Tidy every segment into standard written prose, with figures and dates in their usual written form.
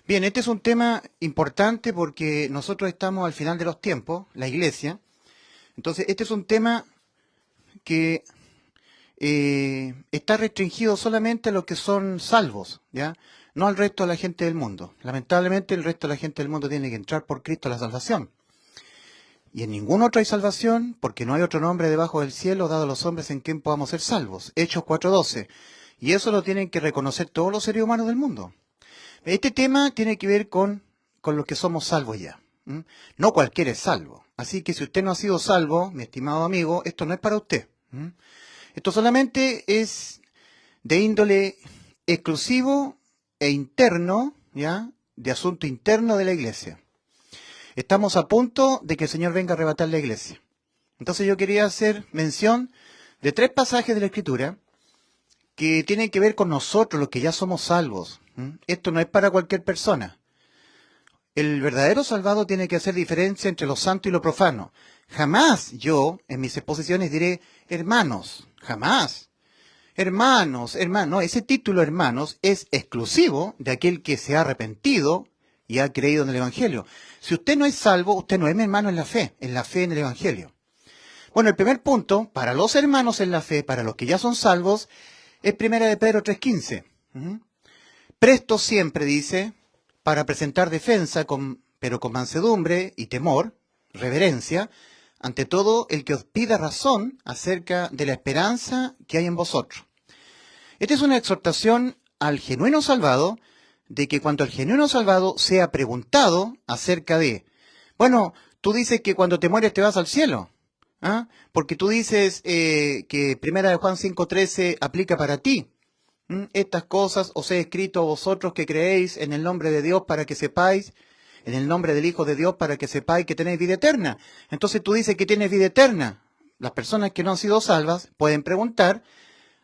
Bien, este es un tema importante porque nosotros estamos al final de los tiempos, la Iglesia. Entonces, este es un tema que está restringido solamente a los que son salvos, ¿ya? No al resto de la gente del mundo. Lamentablemente, el resto de la gente del mundo tiene que entrar por Cristo a la salvación. Y en ningún otro hay salvación, porque no hay otro nombre debajo del cielo dado a los hombres en quien podamos ser salvos. Hechos 4:12. Y eso lo tienen que reconocer todos los seres humanos del mundo. Este tema tiene que ver con los que somos salvos ya. No cualquiera es salvo. Así que si usted no ha sido salvo, mi estimado amigo, esto no es para usted. Esto solamente es de índole exclusivo e interno, ¿ya? De asunto interno de la iglesia. Estamos a punto de que el Señor venga a arrebatar la iglesia. Entonces yo quería hacer mención de 3 pasajes de la Escritura que tienen que ver con nosotros, los que ya somos salvos. Esto no es para cualquier persona. El verdadero salvado tiene que hacer diferencia entre lo santo y lo profano. Jamás yo, en mis exposiciones, diré hermanos. Jamás. Hermanos. No, ese título hermanos es exclusivo de aquel que se ha arrepentido y ha creído en el Evangelio. Si usted no es salvo, usted no es mi hermano en la fe en el Evangelio. Bueno, el primer punto, para los hermanos en la fe, para los que ya son salvos, es 1 de Pedro 3:15. Presto siempre, dice, para presentar defensa, pero con mansedumbre y temor, reverencia, ante todo el que os pida razón acerca de la esperanza que hay en vosotros. Esta es una exhortación al genuino salvado, de que cuando el genuino salvado sea preguntado acerca de, bueno, tú dices que cuando te mueres te vas al cielo, ¿ah? Porque tú dices que 1 de Juan 5:13 aplica para ti. Estas cosas os he escrito a vosotros que creéis en el nombre de Dios para que sepáis, en el nombre del Hijo de Dios para que sepáis que tenéis vida eterna. Entonces tú dices que tienes vida eterna. Las personas que no han sido salvas pueden preguntar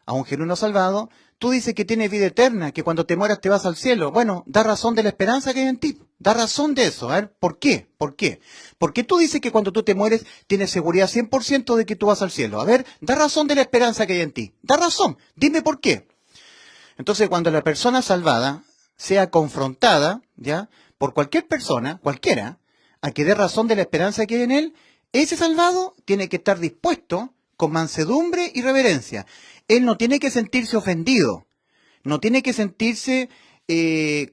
a un genuino salvado, tú dices que tienes vida eterna, que cuando te mueras te vas al cielo. Bueno, da razón de la esperanza que hay en ti. Da razón de eso. A ver, ¿por qué? ¿Por qué? ¿Por qué tú dices que cuando tú te mueres tienes seguridad 100% de que tú vas al cielo? A ver, da razón de la esperanza que hay en ti. Da razón. Dime por qué. Entonces, cuando la persona salvada sea confrontada, ¿ya? Por cualquier persona, cualquiera, a que dé razón de la esperanza que hay en él, ese salvado tiene que estar dispuesto con mansedumbre y reverencia. Él no tiene que sentirse ofendido, no tiene que sentirse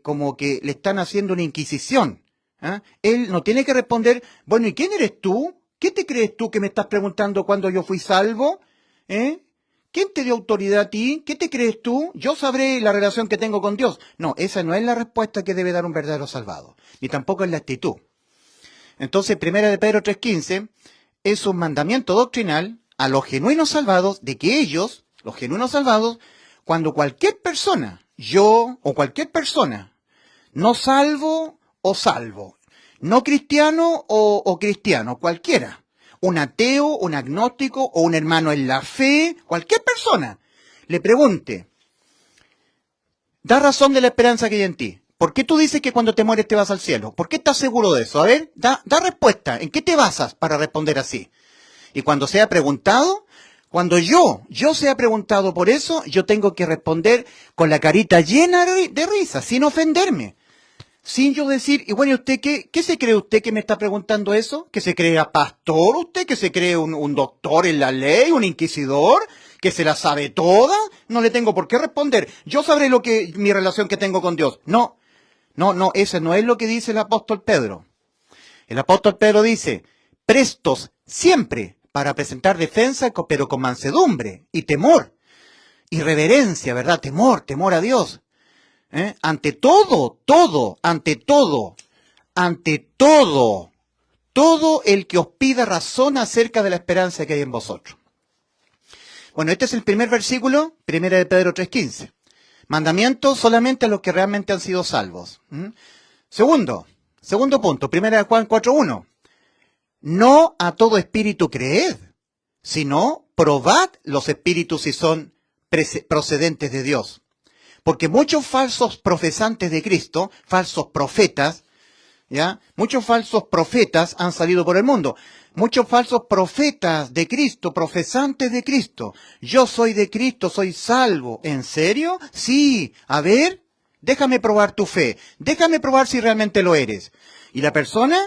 como que le están haciendo una inquisición. ¿Ah? Él no tiene que responder, bueno, ¿y quién eres tú? ¿Qué te crees tú que me estás preguntando cuando yo fui salvo? ¿Quién te dio autoridad a ti? ¿Qué te crees tú? Yo sabré la relación que tengo con Dios. No, esa no es la respuesta que debe dar un verdadero salvado, ni tampoco es la actitud. Entonces, 1 de Pedro 3:15 es un mandamiento doctrinal a los genuinos salvados de que ellos, los genuinos salvados, cuando cualquier persona, yo o cualquier persona, no salvo o salvo, no cristiano o cristiano, cualquiera, un ateo, un agnóstico o un hermano en la fe, cualquier persona, le pregunte, da razón de la esperanza que hay en ti. ¿Por qué tú dices que cuando te mueres te vas al cielo? ¿Por qué estás seguro de eso? A ver, da respuesta. ¿En qué te basas para responder así? Y cuando sea preguntado, cuando yo sea preguntado por eso, yo tengo que responder con la carita llena de risa, sin ofenderme. Sin yo decir, y bueno, ¿y usted qué se cree usted que me está preguntando eso? ¿Que se cree pastor usted? ¿Que se cree un doctor en la ley? ¿Un inquisidor? ¿Que se la sabe toda? No le tengo por qué responder. Yo sabré mi relación que tengo con Dios. No, ese no es lo que dice el apóstol Pedro. El apóstol Pedro dice, prestos siempre para presentar defensa, pero con mansedumbre y temor y reverencia, ¿verdad? Temor a Dios. Ante todo el que os pida razón acerca de la esperanza que hay en vosotros. Bueno, este es el primer versículo, 1 de Pedro 3:15. Mandamiento solamente a los que realmente han sido salvos. Segundo punto, 1 de Juan 4:1. No a todo espíritu creed, sino probad los espíritus si son procedentes de Dios. Porque muchos falsos profesantes de Cristo, falsos profetas, ¿ya? Muchos falsos profetas han salido por el mundo. Muchos falsos profetas de Cristo, profesantes de Cristo. Yo soy de Cristo, soy salvo. ¿En serio? Sí. A ver, déjame probar tu fe, déjame probar si realmente lo eres. Y la persona,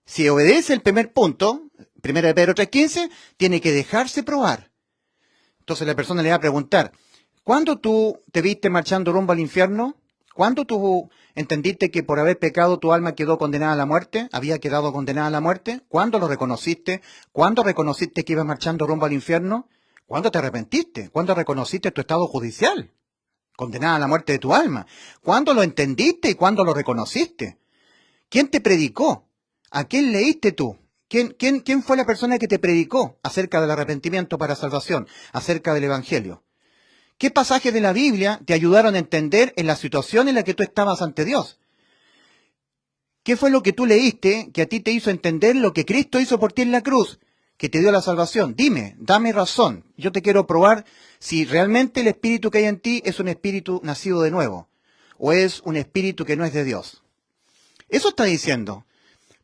si obedece el primer punto, 1 Pedro 3:15, tiene que dejarse probar. Entonces la persona le va a preguntar, ¿cuándo tú te viste marchando rumbo al infierno? ¿Cuándo tú entendiste que por haber pecado tu alma quedó condenada a la muerte? ¿Había quedado condenada a la muerte? ¿Cuándo lo reconociste? ¿Cuándo reconociste que ibas marchando rumbo al infierno? ¿Cuándo te arrepentiste? ¿Cuándo reconociste tu estado judicial? Condenada a la muerte de tu alma. ¿Cuándo lo entendiste y cuándo lo reconociste? ¿Quién te predicó? ¿A quién leíste tú? ¿Quién fue la persona que te predicó acerca del arrepentimiento para salvación, acerca del Evangelio? ¿Qué pasajes de la Biblia te ayudaron a entender en la situación en la que tú estabas ante Dios? ¿Qué fue lo que tú leíste que a ti te hizo entender lo que Cristo hizo por ti en la cruz, que te dio la salvación? Dime, dame razón. Yo te quiero probar si realmente el espíritu que hay en ti es un espíritu nacido de nuevo o es un espíritu que no es de Dios. Eso está diciendo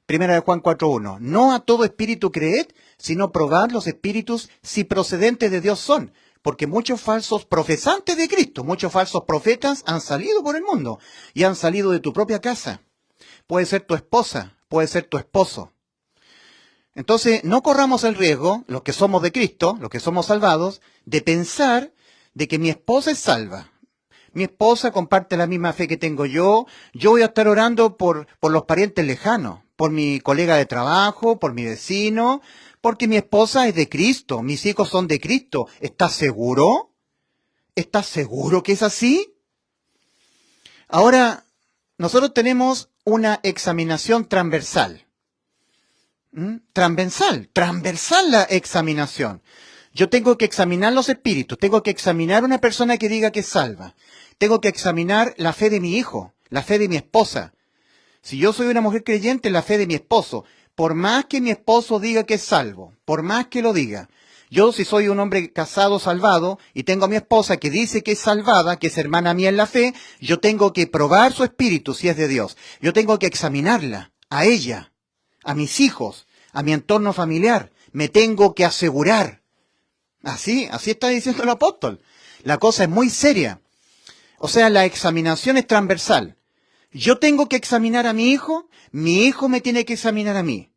1 Juan 4:1. No a todo espíritu creed, sino probad los espíritus si procedentes de Dios son. Porque muchos falsos profesantes de Cristo, muchos falsos profetas han salido por el mundo y han salido de tu propia casa. Puede ser tu esposa, puede ser tu esposo. Entonces, no corramos el riesgo, los que somos de Cristo, los que somos salvados, de pensar de que mi esposa es salva. Mi esposa comparte la misma fe que tengo yo voy a estar orando por los parientes lejanos, por mi colega de trabajo, por mi vecino, porque mi esposa es de Cristo, mis hijos son de Cristo. ¿Estás seguro? ¿Estás seguro que es así? Ahora, nosotros tenemos una examinación transversal. Transversal la examinación. Yo tengo que examinar los espíritus, tengo que examinar una persona que diga que es salva. Tengo que examinar la fe de mi hijo, la fe de mi esposa. Si yo soy una mujer creyente, la fe de mi esposo. Por más que mi esposo diga que es salvo, por más que lo diga, yo si soy un hombre casado, salvado, y tengo a mi esposa que dice que es salvada, que es hermana mía en la fe, yo tengo que probar su espíritu si es de Dios. Yo tengo que examinarla, a ella, a mis hijos, a mi entorno familiar. Me tengo que asegurar. Así está diciendo el apóstol. La cosa es muy seria. O sea, la examinación es transversal. Yo tengo que examinar a mi hijo me tiene que examinar a mí.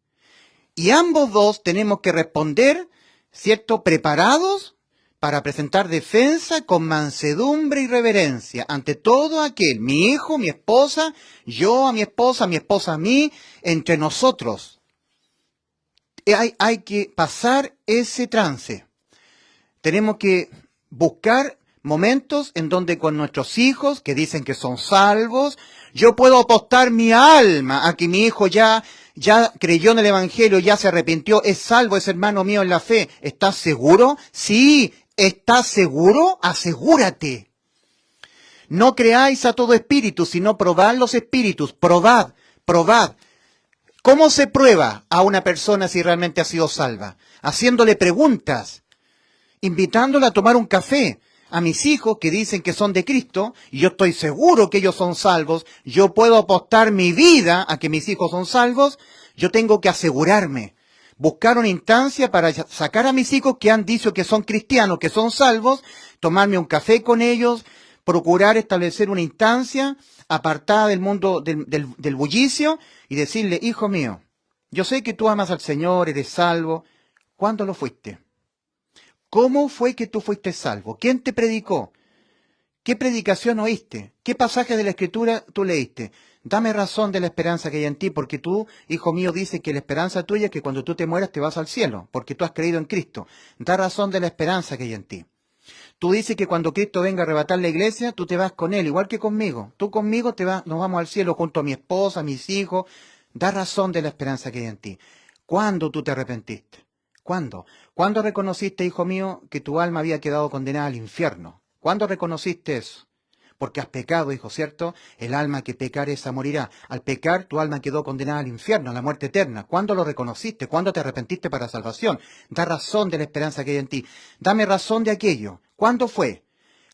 Y ambos dos tenemos que responder, ¿cierto?, preparados para presentar defensa con mansedumbre y reverencia ante todo aquel, mi hijo, mi esposa, yo a mi esposa a mí, entre nosotros. Hay que pasar ese trance. Tenemos que buscar momentos en donde con nuestros hijos, que dicen que son salvos, yo puedo apostar mi alma a que mi hijo ya creyó en el Evangelio, ya se arrepintió, es salvo, es hermano mío en la fe. ¿Estás seguro? Sí. ¿Estás seguro? Asegúrate. No creáis a todo espíritu, sino probad los espíritus. Probad. ¿Cómo se prueba a una persona si realmente ha sido salva? Haciéndole preguntas, invitándola a tomar un café. A mis hijos que dicen que son de Cristo, y yo estoy seguro que ellos son salvos, yo puedo apostar mi vida a que mis hijos son salvos, yo tengo que asegurarme, buscar una instancia para sacar a mis hijos que han dicho que son cristianos, que son salvos, tomarme un café con ellos, procurar establecer una instancia apartada del mundo del bullicio y decirle, hijo mío, yo sé que tú amas al Señor, eres salvo. ¿Cuándo lo fuiste? ¿Cómo fue que tú fuiste salvo? ¿Quién te predicó? ¿Qué predicación oíste? ¿Qué pasaje de la Escritura tú leíste? Dame razón de la esperanza que hay en ti, porque tú, hijo mío, dices que la esperanza tuya es que cuando tú te mueras te vas al cielo, porque tú has creído en Cristo. Da razón de la esperanza que hay en ti. Tú dices que cuando Cristo venga a arrebatar la iglesia, tú te vas con Él, igual que conmigo. Tú conmigo nos vamos al cielo junto a mi esposa, a mis hijos. Da razón de la esperanza que hay en ti. ¿Cuándo tú te arrepentiste? ¿Cuándo? ¿Cuándo reconociste, hijo mío, que tu alma había quedado condenada al infierno? ¿Cuándo reconociste eso? Porque has pecado, hijo, ¿cierto? El alma que pecare esa morirá. Al pecar, tu alma quedó condenada al infierno, a la muerte eterna. ¿Cuándo lo reconociste? ¿Cuándo te arrepentiste para salvación? Da razón de la esperanza que hay en ti. Dame razón de aquello. ¿Cuándo fue?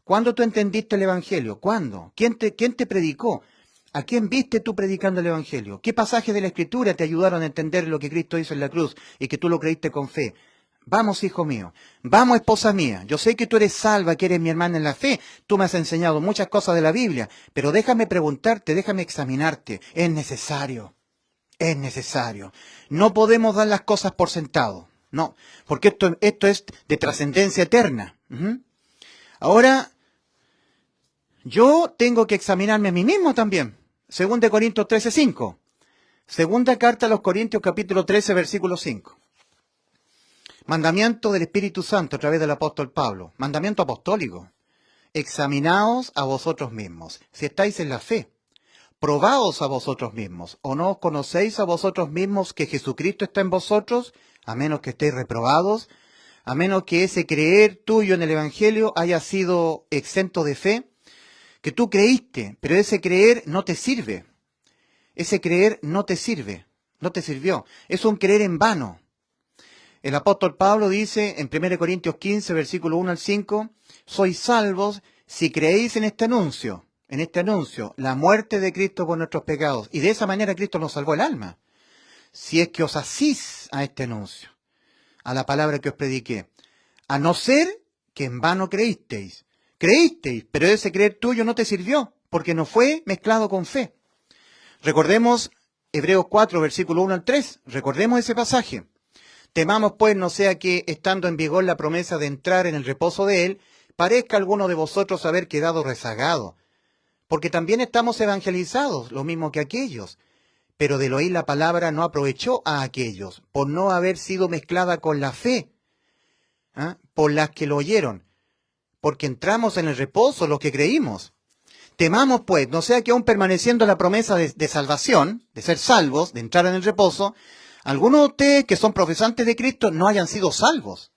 ¿Cuándo tú entendiste el Evangelio? ¿Cuándo? ¿Quién te predicó? ¿A quién viste tú predicando el Evangelio? ¿Qué pasajes de la Escritura te ayudaron a entender lo que Cristo hizo en la cruz y que tú lo creíste con fe? Vamos, hijo mío. Vamos, esposa mía. Yo sé que tú eres salva, que eres mi hermana en la fe. Tú me has enseñado muchas cosas de la Biblia. Pero déjame preguntarte, déjame examinarte. Es necesario. Es necesario. No podemos dar las cosas por sentado. No. Porque esto es de trascendencia eterna. Ahora, yo tengo que examinarme a mí mismo también. 2 Corintios 13:5. Segunda carta a los Corintios, capítulo 13, versículo 5. Mandamiento del Espíritu Santo a través del apóstol Pablo. Mandamiento apostólico. Examinaos a vosotros mismos, si estáis en la fe. Probaos a vosotros mismos. ¿O no os conocéis a vosotros mismos que Jesucristo está en vosotros? A menos que estéis reprobados. A menos que ese creer tuyo en el Evangelio haya sido exento de fe. Que tú creíste, pero ese creer no te sirve. Ese creer no te sirve. No te sirvió. Es un creer en vano. El apóstol Pablo dice en 1 Corintios 15, versículo 1 al 5, sois salvos si creéis en este anuncio, la muerte de Cristo por nuestros pecados. Y de esa manera Cristo nos salvó el alma. Si es que os asís a este anuncio, a la palabra que os prediqué, a no ser que en vano creísteis. Creísteis, pero ese creer tuyo no te sirvió, porque no fue mezclado con fe. Recordemos Hebreos 4, versículo 1 al 3, recordemos ese pasaje. Temamos pues no sea que, estando en vigor la promesa de entrar en el reposo de él, parezca alguno de vosotros haber quedado rezagado. Porque también estamos evangelizados, lo mismo que aquellos. Pero del oír la palabra no aprovechó a aquellos, por no haber sido mezclada con la fe, por las que lo oyeron. Porque entramos en el reposo los que creímos. Temamos pues, no sea que aún permaneciendo la promesa de salvación, de ser salvos, de entrar en el reposo, algunos de ustedes que son profesantes de Cristo no hayan sido salvos.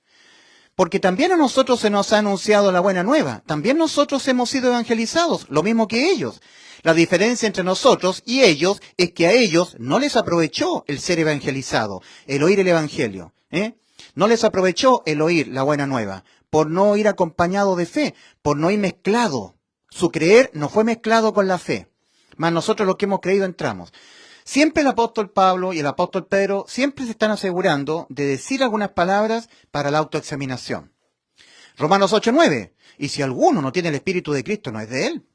Porque también a nosotros se nos ha anunciado la buena nueva. También nosotros hemos sido evangelizados, lo mismo que ellos. La diferencia entre nosotros y ellos es que a ellos no les aprovechó el ser evangelizado, el oír el evangelio. No les aprovechó el oír la buena nueva, por no ir acompañado de fe, por no ir mezclado. Su creer no fue mezclado con la fe. Mas nosotros los que hemos creído entramos. Siempre el apóstol Pablo y el apóstol Pedro siempre se están asegurando de decir algunas palabras para la autoexaminación. Romanos 8:9. Y si alguno no tiene el Espíritu de Cristo, no es de él.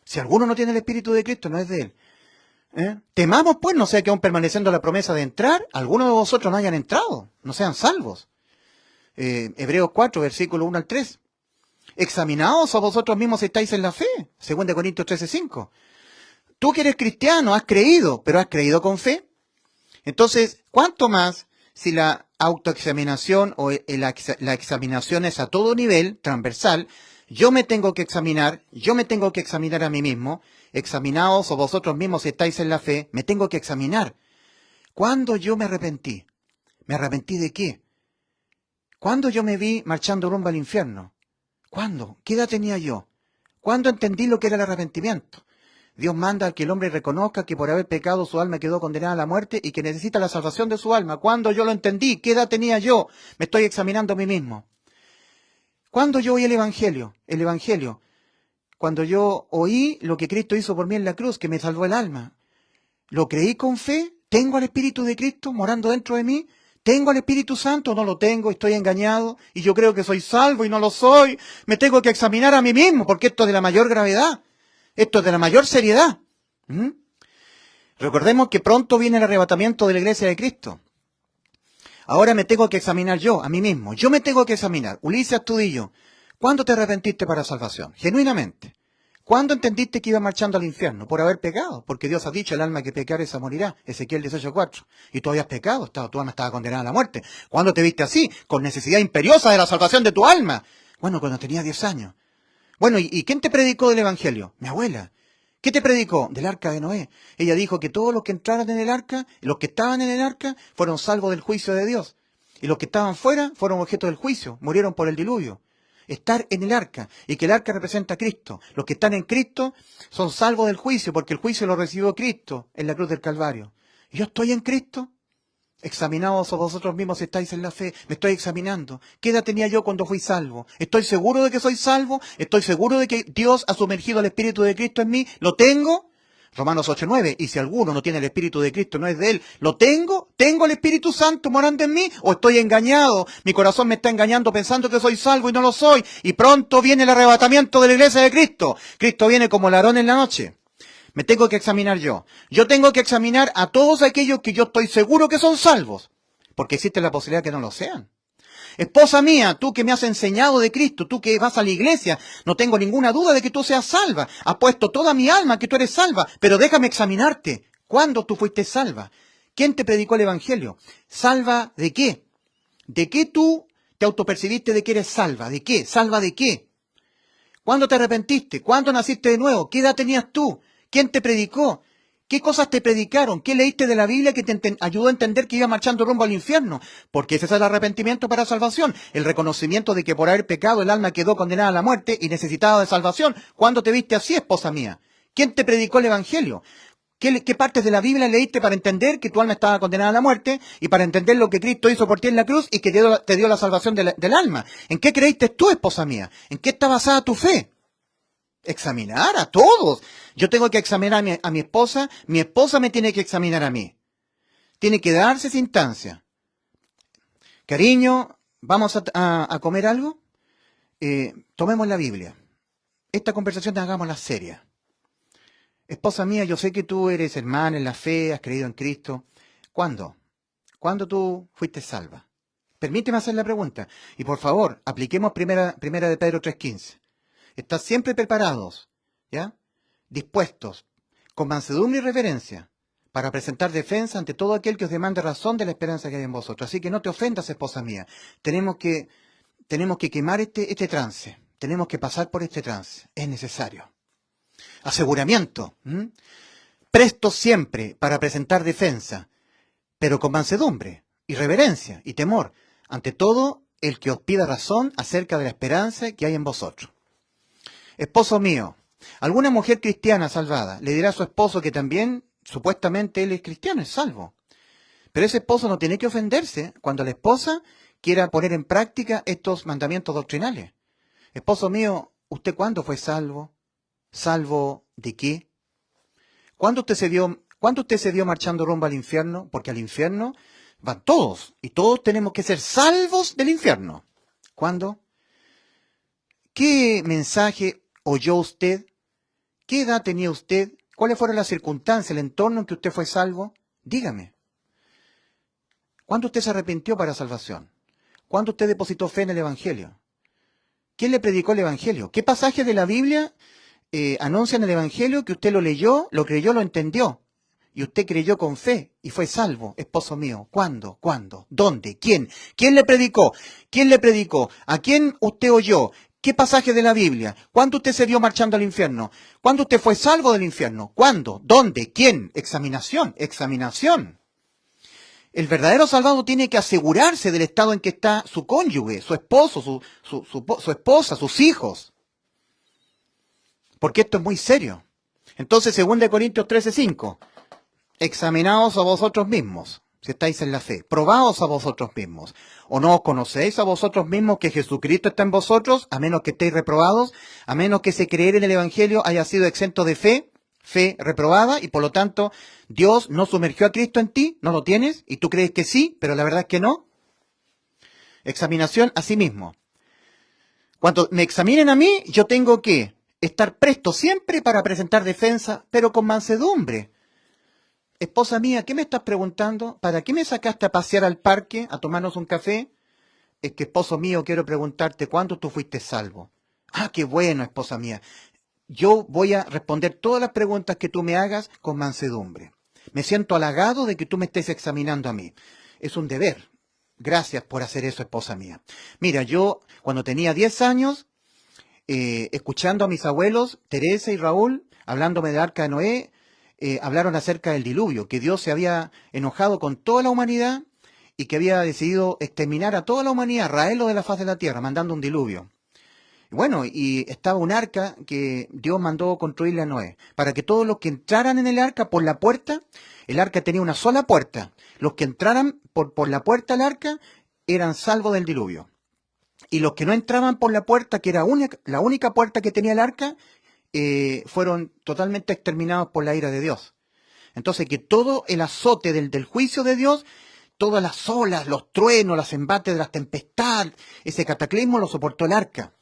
Si alguno no tiene el Espíritu de Cristo, no es de él. Temamos pues, no sea que aún permaneciendo la promesa de entrar, algunos de vosotros no hayan entrado, no sean salvos. Hebreos 4, versículo 1 al 3. Examinaos a vosotros mismos si estáis en la fe. 2 Corintios 13:5. Tú que eres cristiano, has creído, pero has creído con fe. Entonces, ¿cuánto más si la autoexaminación o la examinación es a todo nivel, transversal? Yo me tengo que examinar a mí mismo. Examinaos a vosotros mismos si estáis en la fe. Me tengo que examinar. ¿Cuándo yo me arrepentí? ¿Me arrepentí de qué? ¿Cuándo yo me vi marchando rumbo al infierno? ¿Cuándo? ¿Qué edad tenía yo? ¿Cuándo entendí lo que era el arrepentimiento? Dios manda que el hombre reconozca que por haber pecado su alma quedó condenada a la muerte y que necesita la salvación de su alma. ¿Cuándo yo lo entendí? ¿Qué edad tenía yo? Me estoy examinando a mí mismo. ¿Cuándo yo oí el Evangelio? El Evangelio. Cuando yo oí lo que Cristo hizo por mí en la cruz, que me salvó el alma. ¿Lo creí con fe? ¿Tengo al Espíritu de Cristo morando dentro de mí? ¿Tengo al Espíritu Santo? No lo tengo, estoy engañado y yo creo que soy salvo y no lo soy. Me tengo que examinar a mí mismo porque esto es de la mayor gravedad. Esto es de la mayor seriedad. Recordemos que pronto viene el arrebatamiento de la iglesia de Cristo. Ahora me tengo que examinar yo, a mí mismo. Yo me tengo que examinar. Ulises Astudillo, ¿cuándo te arrepentiste para salvación? Genuinamente. ¿Cuándo entendiste que iba marchando al infierno? Por haber pecado. Porque Dios ha dicho, el alma que pecare esa morirá. Ezequiel 18:4. Y tú habías pecado, tu alma estaba condenada a la muerte. ¿Cuándo te viste así? Con necesidad imperiosa de la salvación de tu alma. Bueno, cuando tenía 10 años. Bueno, ¿y quién te predicó del Evangelio? Mi abuela. ¿Qué te predicó? Del arca de Noé. Ella dijo que todos los que entraran en el arca, los que estaban en el arca, fueron salvos del juicio de Dios. Y los que estaban fuera fueron objeto del juicio, murieron por el diluvio. Estar en el arca, y que el arca representa a Cristo. Los que están en Cristo son salvos del juicio, porque el juicio lo recibió Cristo en la cruz del Calvario. ¿Y yo estoy en Cristo? Examinaos a vosotros mismos si estáis en la fe. Me estoy examinando. ¿Qué edad tenía yo cuando fui salvo? ¿Estoy seguro de que soy salvo? ¿Estoy seguro de que Dios ha sumergido el Espíritu de Cristo en mí? ¿Lo tengo? Romanos 8:9, y si alguno no tiene el Espíritu de Cristo, no es de él. ¿Lo tengo? ¿Tengo el Espíritu Santo morando en mí? ¿O estoy engañado? Mi corazón me está engañando pensando que soy salvo y no lo soy. Y pronto viene el arrebatamiento de la iglesia de Cristo. Cristo viene como ladrón en la noche. Me tengo que examinar yo. Yo tengo que examinar a todos aquellos que yo estoy seguro que son salvos. Porque existe la posibilidad que no lo sean. Esposa mía, tú que me has enseñado de Cristo, tú que vas a la iglesia, no tengo ninguna duda de que tú seas salva. Apuesto toda mi alma que tú eres salva, pero déjame examinarte. ¿Cuándo tú fuiste salva? ¿Quién te predicó el Evangelio? ¿Salva de qué? ¿De qué tú te autopercibiste de que eres salva? ¿De qué? ¿Salva de qué? ¿Cuándo te arrepentiste? ¿Cuándo naciste de nuevo? ¿Qué edad tenías tú? ¿Quién te predicó? ¿Qué cosas te predicaron? ¿Qué leíste de la Biblia que te ayudó a entender que iba marchando rumbo al infierno? Porque ese es el arrepentimiento para salvación, el reconocimiento de que por haber pecado el alma quedó condenada a la muerte y necesitada de salvación. ¿Cuándo te viste así, esposa mía? ¿Quién te predicó el Evangelio? ¿Qué partes de la Biblia leíste para entender que tu alma estaba condenada a la muerte y para entender lo que Cristo hizo por ti en la cruz y que te dio la salvación del alma? ¿En qué creíste tú, esposa mía? ¿En qué está basada tu fe? Examinar a todos. Yo tengo que examinar a mi esposa me tiene que examinar a mí. Tiene que darse esa instancia. Cariño, ¿vamos a comer algo? Tomemos la Biblia. Esta conversación hagámosla seria. Esposa mía, yo sé que tú eres hermana en la fe, has creído en Cristo. ¿Cuándo? ¿Cuándo tú fuiste salva? Permíteme hacer la pregunta. Y por favor, apliquemos primera de Pedro 3:15. Estad siempre preparados, ¿ya? Dispuestos, con mansedumbre y reverencia, para presentar defensa ante todo aquel que os demande razón de la esperanza que hay en vosotros. Así que no te ofendas, esposa mía. Tenemos que quemar este trance. Tenemos que pasar por este trance. Es necesario. Aseguramiento. Prestos siempre para presentar defensa, pero con mansedumbre y reverencia y temor ante todo el que os pida razón acerca de la esperanza que hay en vosotros. Esposo mío, alguna mujer cristiana salvada le dirá a su esposo que también, supuestamente, él es cristiano, es salvo. Pero ese esposo no tiene que ofenderse cuando la esposa quiera poner en práctica estos mandamientos doctrinales. Esposo mío, ¿usted cuándo fue salvo? ¿Salvo de qué? ¿Cuándo usted se vio marchando rumbo al infierno? Porque al infierno van todos, y todos tenemos que ser salvos del infierno. ¿Cuándo? ¿Qué mensaje oyó usted? ¿Qué edad tenía usted? ¿Cuáles fueron las circunstancias, el entorno en que usted fue salvo? Dígame. ¿Cuándo usted se arrepintió para salvación? ¿Cuándo usted depositó fe en el Evangelio? ¿Quién le predicó el Evangelio? ¿Qué pasajes de la Biblia anuncian el Evangelio que usted lo leyó, lo creyó, lo entendió? Y usted creyó con fe y fue salvo, esposo mío. ¿Cuándo? ¿Cuándo? ¿Dónde? ¿Quién? ¿Quién le predicó? ¿Quién le predicó? ¿A quién usted oyó? ¿Qué pasaje de la Biblia? ¿Cuándo usted se vio marchando al infierno? ¿Cuándo usted fue salvo del infierno? ¿Cuándo? ¿Dónde? ¿Quién? Examinación, examinación. El verdadero salvado tiene que asegurarse del estado en que está su cónyuge, su esposo, su esposa, sus hijos. Porque esto es muy serio. Entonces, 2 Corintios 13:5. Examinaos a vosotros mismos, si estáis en la fe. Probaos a vosotros mismos. ¿O no os conocéis a vosotros mismos que Jesucristo está en vosotros, a menos que estéis reprobados, a menos que ese creer en el Evangelio haya sido exento de fe reprobada, y por lo tanto Dios no sumergió a Cristo en ti, no lo tienes, y tú crees que sí, pero la verdad es que no? Examinación a sí mismo. Cuando me examinen a mí, yo tengo que estar presto siempre para presentar defensa, pero con mansedumbre. Esposa mía, ¿qué me estás preguntando? ¿Para qué me sacaste a pasear al parque, a tomarnos un café? Es que, esposo mío, quiero preguntarte, ¿cuándo tú fuiste salvo? Ah, qué bueno, esposa mía. Yo voy a responder todas las preguntas que tú me hagas con mansedumbre. Me siento halagado de que tú me estés examinando a mí. Es un deber. Gracias por hacer eso, esposa mía. Mira, yo cuando tenía 10 años, escuchando a mis abuelos, Teresa y Raúl, hablándome del arca de Noé, hablaron acerca del diluvio, que Dios se había enojado con toda la humanidad y que había decidido exterminar a toda la humanidad, raerlo de la faz de la tierra, mandando un diluvio. Bueno, y estaba un arca que Dios mandó construirle a Noé, para que todos los que entraran en el arca por la puerta, el arca tenía una sola puerta, los que entraran por la puerta del arca eran salvos del diluvio. Y los que no entraban por la puerta, que era la única puerta que tenía el arca, fueron totalmente exterminados por la ira de Dios. Entonces, que todo el azote del juicio de Dios, todas las olas, los truenos, los embates de las tempestades, ese cataclismo lo soportó el arca.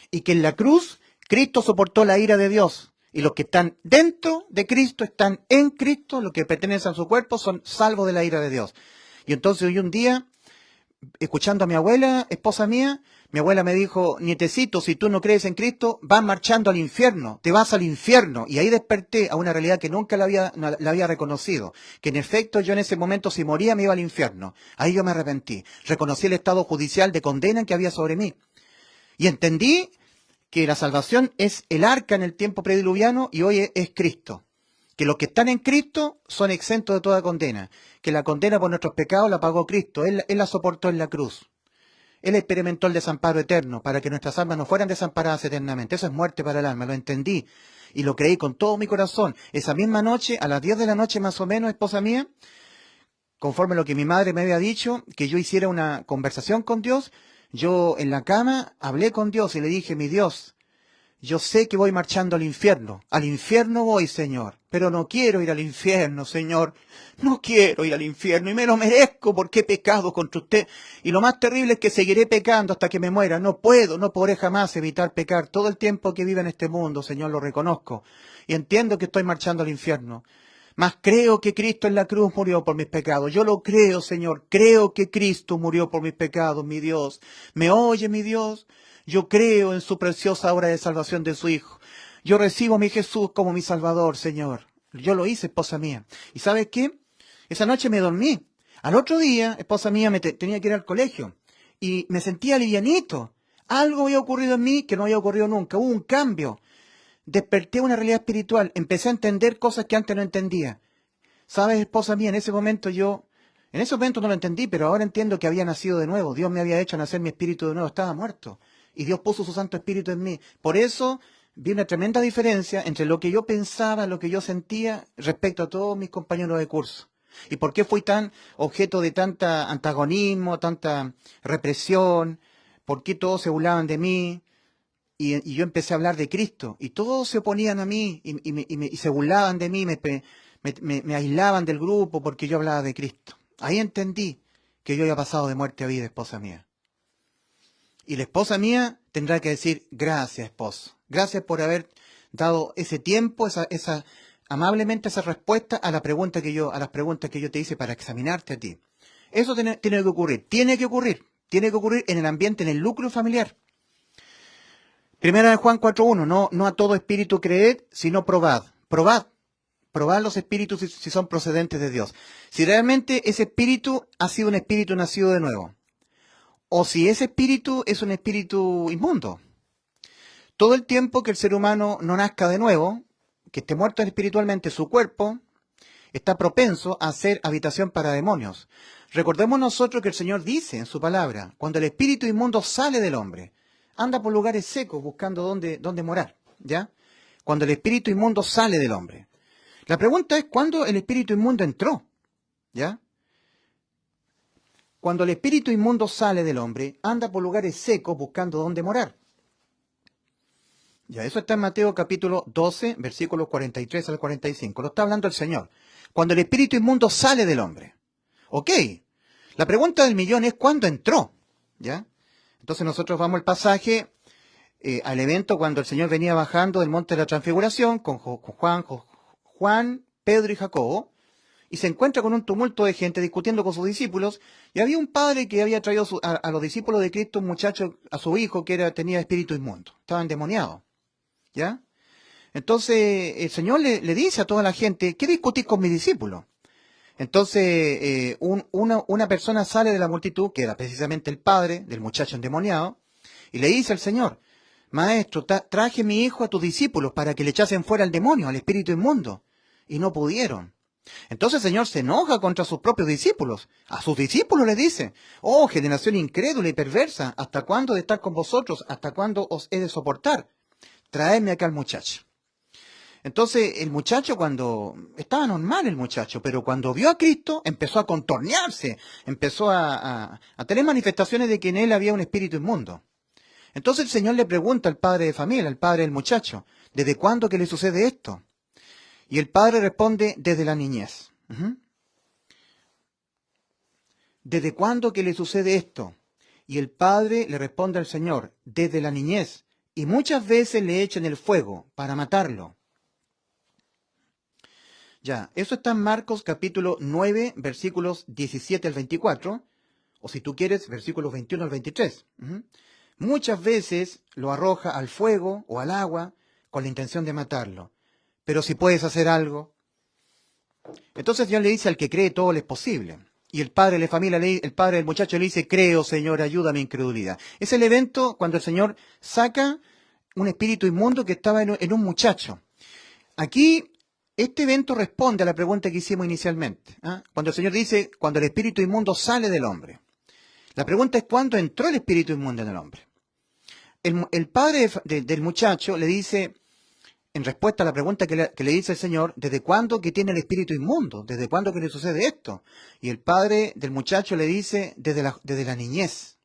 Y que en la cruz, Cristo soportó la ira de Dios. Y los que están dentro de Cristo, están en Cristo, los que pertenecen a su cuerpo, son salvos de la ira de Dios. Y entonces hoy un día, escuchando a mi abuela, esposa mía, mi abuela me dijo, nietecito, si tú no crees en Cristo, vas marchando al infierno, te vas al infierno. Y ahí desperté a una realidad que nunca la había reconocido, que en efecto yo en ese momento si moría me iba al infierno. Ahí yo me arrepentí, reconocí el estado judicial de condena que había sobre mí. Y entendí que la salvación es el arca en el tiempo prediluviano y hoy es Cristo. Que los que están en Cristo son exentos de toda condena. Que la condena por nuestros pecados la pagó Cristo. Él la soportó en la cruz. Él experimentó el desamparo eterno para que nuestras almas no fueran desamparadas eternamente. Eso es muerte para el alma, lo entendí. Y lo creí con todo mi corazón. Esa misma noche, a las 10 de la noche más o menos, esposa mía, conforme a lo que mi madre me había dicho, que yo hiciera una conversación con Dios, yo en la cama hablé con Dios y le dije, mi Dios, yo sé que voy marchando al infierno voy, Señor, pero no quiero ir al infierno, Señor, no quiero ir al infierno y me lo merezco porque he pecado contra usted. Y lo más terrible es que seguiré pecando hasta que me muera, no podré jamás evitar pecar todo el tiempo que viva en este mundo, Señor, lo reconozco. Y entiendo que estoy marchando al infierno, mas creo que Cristo en la cruz murió por mis pecados. Yo lo creo, Señor, creo que Cristo murió por mis pecados, mi Dios. ¿Me oye, mi Dios? Yo creo en su preciosa obra de salvación de su Hijo. Yo recibo a mi Jesús como mi Salvador, Señor. Yo lo hice, esposa mía. ¿Y sabes qué? Esa noche me dormí. Al otro día, esposa mía, tenía que ir al colegio. Y me sentía livianito. Algo había ocurrido en mí que no había ocurrido nunca. Hubo un cambio. Desperté a una realidad espiritual. Empecé a entender cosas que antes no entendía. ¿Sabes, esposa mía? En ese momento no lo entendí, pero ahora entiendo que había nacido de nuevo. Dios me había hecho nacer mi espíritu de nuevo. Estaba muerto. Y Dios puso su Santo Espíritu en mí. Por eso vi una tremenda diferencia entre lo que yo pensaba, lo que yo sentía respecto a todos mis compañeros de curso. ¿Y por qué fui tan objeto de tanta antagonismo, tanta represión? ¿Por qué todos se burlaban de mí? Y yo empecé a hablar de Cristo. Y todos se oponían a mí y se burlaban de mí, me aislaban del grupo porque yo hablaba de Cristo. Ahí entendí que yo había pasado de muerte a vida, esposa mía. Y la esposa mía tendrá que decir, gracias, esposo. Gracias por haber dado ese tiempo, amablemente esa respuesta a las preguntas que yo te hice para examinarte a ti. Eso tiene que ocurrir. Tiene que ocurrir en el ambiente, en el núcleo familiar. Primera de Juan 4:1, no a todo espíritu creed, sino probad. Probad los espíritus si son procedentes de Dios. Si realmente ese espíritu ha sido un espíritu nacido de nuevo. O si ese espíritu es un espíritu inmundo. Todo el tiempo que el ser humano no nazca de nuevo, que esté muerto espiritualmente, su cuerpo está propenso a ser habitación para demonios. Recordemos nosotros que el Señor dice en su palabra, cuando el espíritu inmundo sale del hombre, anda por lugares secos buscando dónde morar, ¿ya? Cuando el espíritu inmundo sale del hombre. La pregunta es, ¿cuándo el espíritu inmundo entró? ¿Ya? Cuando el espíritu inmundo sale del hombre, anda por lugares secos buscando dónde morar. Ya, eso está en Mateo capítulo 12, versículos 43 al 45. Lo está hablando el Señor. Cuando el espíritu inmundo sale del hombre. Ok. La pregunta del millón es, ¿cuándo entró? ¿Ya? Entonces nosotros vamos al pasaje, al evento cuando el Señor venía bajando del monte de la transfiguración con Juan, Pedro y Jacobo. Y se encuentra con un tumulto de gente discutiendo con sus discípulos, y había un padre que había traído a los discípulos de Cristo un muchacho, a su hijo, que tenía espíritu inmundo, estaba endemoniado, ¿ya? Entonces el Señor le dice a toda la gente, ¿qué discutís con mis discípulos? Entonces una persona sale de la multitud, que era precisamente el padre del muchacho endemoniado, y le dice al Señor, Maestro, traje mi hijo a tus discípulos para que le echasen fuera al demonio, al espíritu inmundo, y no pudieron. Entonces el Señor se enoja contra sus propios discípulos. A sus discípulos les dice, oh, generación incrédula y perversa, ¿hasta cuándo de estar con vosotros? ¿Hasta cuándo os he de soportar? Traedme acá al muchacho. Entonces el muchacho estaba normal el muchacho, pero cuando vio a Cristo empezó a contornearse, empezó a tener manifestaciones de que en él había un espíritu inmundo. Entonces el Señor le pregunta al padre de familia, al padre del muchacho, ¿Desde cuándo que le sucede esto? Y el padre responde, desde la niñez. ¿Desde cuándo que le sucede esto? Y el padre le responde al Señor, desde la niñez. Y muchas veces le echan el fuego para matarlo. Ya, eso está en Marcos capítulo 9, versículos 17 al 24, o si tú quieres, versículos 21 al 23. Muchas veces lo arroja al fuego o al agua con la intención de matarlo. Pero si puedes hacer algo. Entonces Dios le dice al que cree todo le es posible. Y el padre de la familia, el padre del muchacho le dice, creo, Señor, ayuda a mi incredulidad. Es el evento cuando el Señor saca un espíritu inmundo que estaba en un muchacho. Aquí, este evento responde a la pregunta que hicimos inicialmente. Cuando el Señor dice, cuando el espíritu inmundo sale del hombre. La pregunta es, ¿cuándo entró el espíritu inmundo en el hombre? El padre del muchacho le dice, en respuesta a la pregunta que le dice el Señor, ¿desde cuándo que tiene el espíritu inmundo? ¿Desde cuándo que le sucede esto? Y el padre del muchacho le dice, desde la niñez.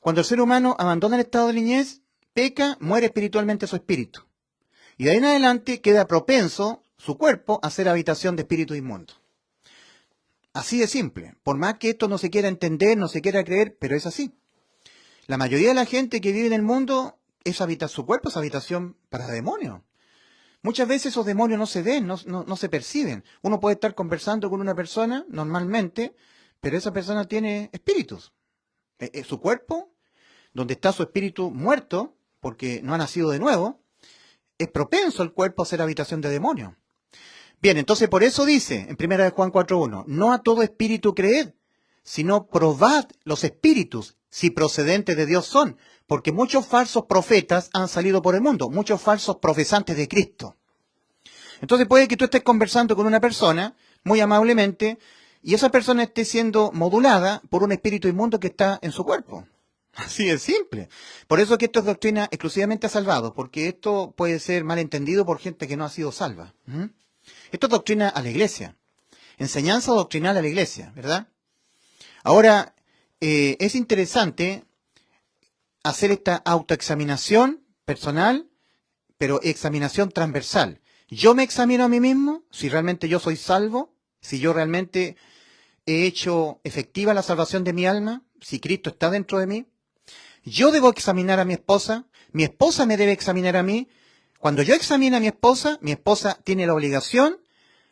Cuando el ser humano abandona el estado de niñez, peca, muere espiritualmente su espíritu. Y de ahí en adelante queda propenso su cuerpo a ser habitación de espíritu inmundo. Así de simple. Por más que esto no se quiera entender, no se quiera creer, pero es así. La mayoría de la gente que vive en el mundo, su cuerpo es habitación para demonios. Muchas veces esos demonios no se ven, no se perciben. Uno puede estar conversando con una persona normalmente, pero esa persona tiene espíritus. Su cuerpo, donde está su espíritu muerto, porque no ha nacido de nuevo, es propenso el cuerpo a ser habitación de demonios. Bien, entonces por eso dice en 1 Juan 4:1, no a todo espíritu creed, sino probad los espíritus, si procedentes de Dios son, porque muchos falsos profetas han salido por el mundo, muchos falsos profesantes de Cristo. Entonces puede que tú estés conversando con una persona, muy amablemente, y esa persona esté siendo modulada por un espíritu inmundo que está en su cuerpo. Así de simple. Por eso que esto es doctrina exclusivamente a salvados, porque esto puede ser malentendido por gente que no ha sido salva. Esto es doctrina a la iglesia. Enseñanza doctrinal a la iglesia, ¿verdad? Ahora, es interesante hacer esta autoexaminación personal, pero examinación transversal. Yo me examino a mí mismo, si realmente yo soy salvo, si yo realmente he hecho efectiva la salvación de mi alma, si Cristo está dentro de mí. Yo debo examinar a mi esposa me debe examinar a mí. Cuando yo examino a mi esposa tiene la obligación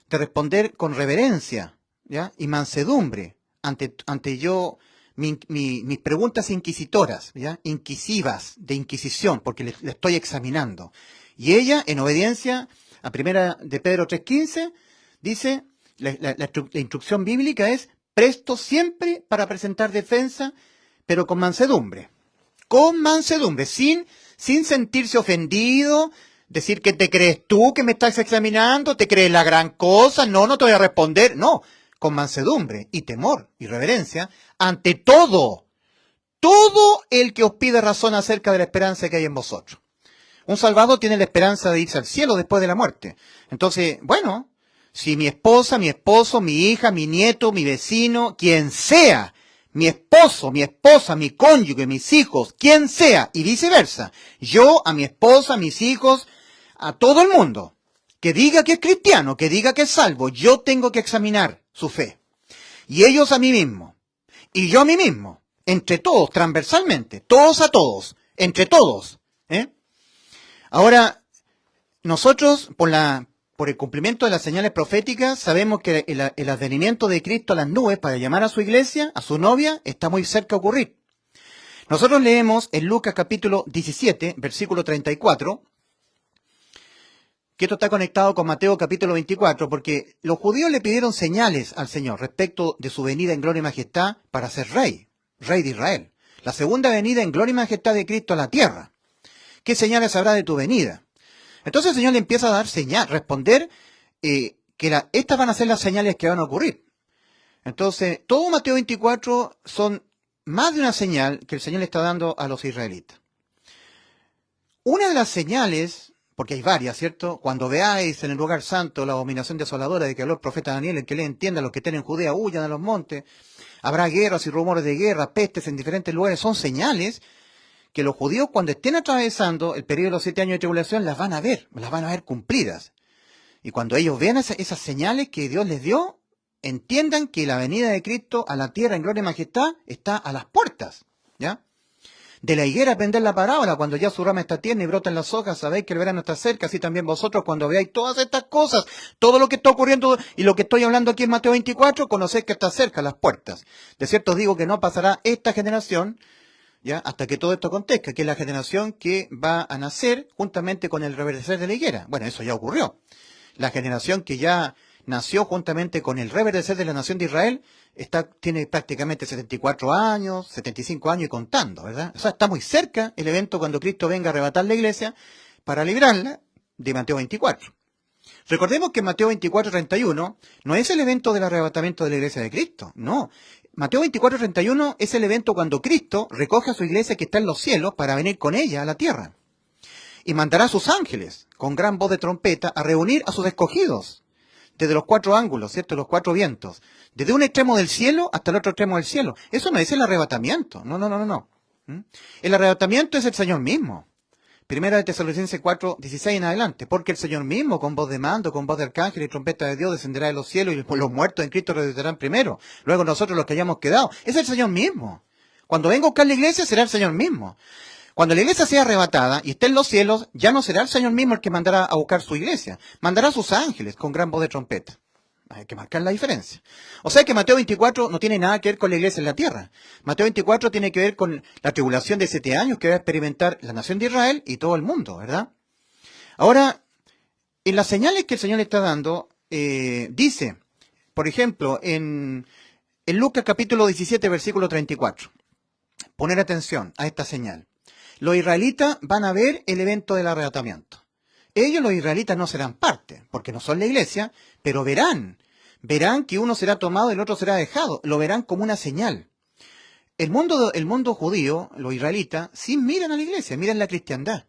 de responder con reverencia, ¿ya? Y mansedumbre ante yo, mis preguntas inquisitoras, ¿ya? Inquisivas, de inquisición, porque le estoy examinando. Y ella, en obediencia a 1 de Pedro 3:15, dice, la instrucción bíblica es, presto siempre para presentar defensa, pero con mansedumbre. Con mansedumbre, sin sentirse ofendido, decir que te crees tú que me estás examinando, te crees la gran cosa, no te voy a responder. No, con mansedumbre y temor y reverencia ante todo el que os pide razón acerca de la esperanza que hay en vosotros. Un salvado tiene la esperanza de irse al cielo después de la muerte. Entonces, bueno, si mi esposa, mi esposo, mi hija, mi nieto, mi vecino, quien sea, mi esposo, mi esposa, mi cónyuge, mis hijos, quien sea, y viceversa, yo a mi esposa, a mis hijos, a todo el mundo, que diga que es cristiano, que diga que es salvo, yo tengo que examinar su fe. Y ellos a mí mismo, y yo a mí mismo, entre todos, transversalmente, todos a todos, entre todos. Ahora, nosotros, por el cumplimiento de las señales proféticas, sabemos que el advenimiento de Cristo a las nubes para llamar a su iglesia, a su novia, está muy cerca de ocurrir. Nosotros leemos en Lucas capítulo 17, versículo 34, que esto está conectado con Mateo capítulo 24, porque los judíos le pidieron señales al Señor respecto de su venida en gloria y majestad para ser rey de Israel. La segunda venida en gloria y majestad de Cristo a la tierra. ¿Qué señales habrá de tu venida? Entonces el Señor le empieza a dar responder que estas van a ser las señales que van a ocurrir. Entonces, todo Mateo 24 son más de una señal que el Señor le está dando a los israelitas. Una de las señales, porque hay varias, ¿cierto? Cuando veáis en el lugar santo la abominación desoladora de que habló el profeta Daniel, el que le entienda, los que estén en Judea huyan a los montes, habrá guerras y rumores de guerra, pestes en diferentes lugares, son señales que los judíos cuando estén atravesando el periodo de los 7 años de tribulación las van a ver cumplidas. Y cuando ellos vean esas señales que Dios les dio, entiendan que la venida de Cristo a la tierra en gloria y majestad está a las puertas, ¿ya? De la higuera aprended la parábola, cuando ya su rama está tierna y brotan las hojas, sabéis que el verano está cerca, así también vosotros cuando veáis todas estas cosas, todo lo que está ocurriendo y lo que estoy hablando aquí en Mateo 24, conocéis que está cerca a las puertas. De cierto os digo que no pasará esta generación, ¿ya? Hasta que todo esto acontezca, que es la generación que va a nacer juntamente con el reverdecer de la higuera. Bueno, eso ya ocurrió. La generación que ya nació juntamente con el reverdecer de la nación de Israel tiene prácticamente 74 años, 75 años y contando, ¿verdad? O sea, está muy cerca el evento cuando Cristo venga a arrebatar la iglesia para librarla de Mateo 24. Recordemos que Mateo 24:31 no es el evento del arrebatamiento de la iglesia de Cristo, no. Mateo 24:31 es el evento cuando Cristo recoge a su iglesia que está en los cielos para venir con ella a la tierra. Y mandará a sus ángeles, con gran voz de trompeta, a reunir a sus escogidos, desde los 4 ángulos, ¿cierto? Los 4 vientos. Desde un extremo del cielo hasta el otro extremo del cielo. Eso no es el arrebatamiento. No. ¿Mm? El arrebatamiento es el Señor mismo. Primera de Tesalonicenses 4:16 en adelante. Porque el Señor mismo, con voz de mando, con voz de arcángel y trompeta de Dios, descenderá de los cielos y los muertos en Cristo resucitarán primero. Luego nosotros los que hayamos quedado. Es el Señor mismo. Cuando venga a buscar la iglesia será el Señor mismo. Cuando la iglesia sea arrebatada y esté en los cielos, ya no será el Señor mismo el que mandará a buscar su iglesia. Mandará a sus ángeles con gran voz de trompeta. Hay que marcar la diferencia. O sea que Mateo 24 no tiene nada que ver con la iglesia en la tierra. Mateo 24 tiene que ver con la tribulación de 7 años que va a experimentar la nación de Israel y todo el mundo, ¿verdad? Ahora, en las señales que el Señor le está dando, dice, por ejemplo, en Lucas capítulo 17, versículo 34. Poner atención a esta señal. Los israelitas van a ver el evento del arrebatamiento. Ellos, los israelitas, no serán parte, porque no son la iglesia, pero verán que uno será tomado y el otro será dejado. Lo verán como una señal. El mundo judío, los israelitas, sí miran a la iglesia, miran la cristiandad.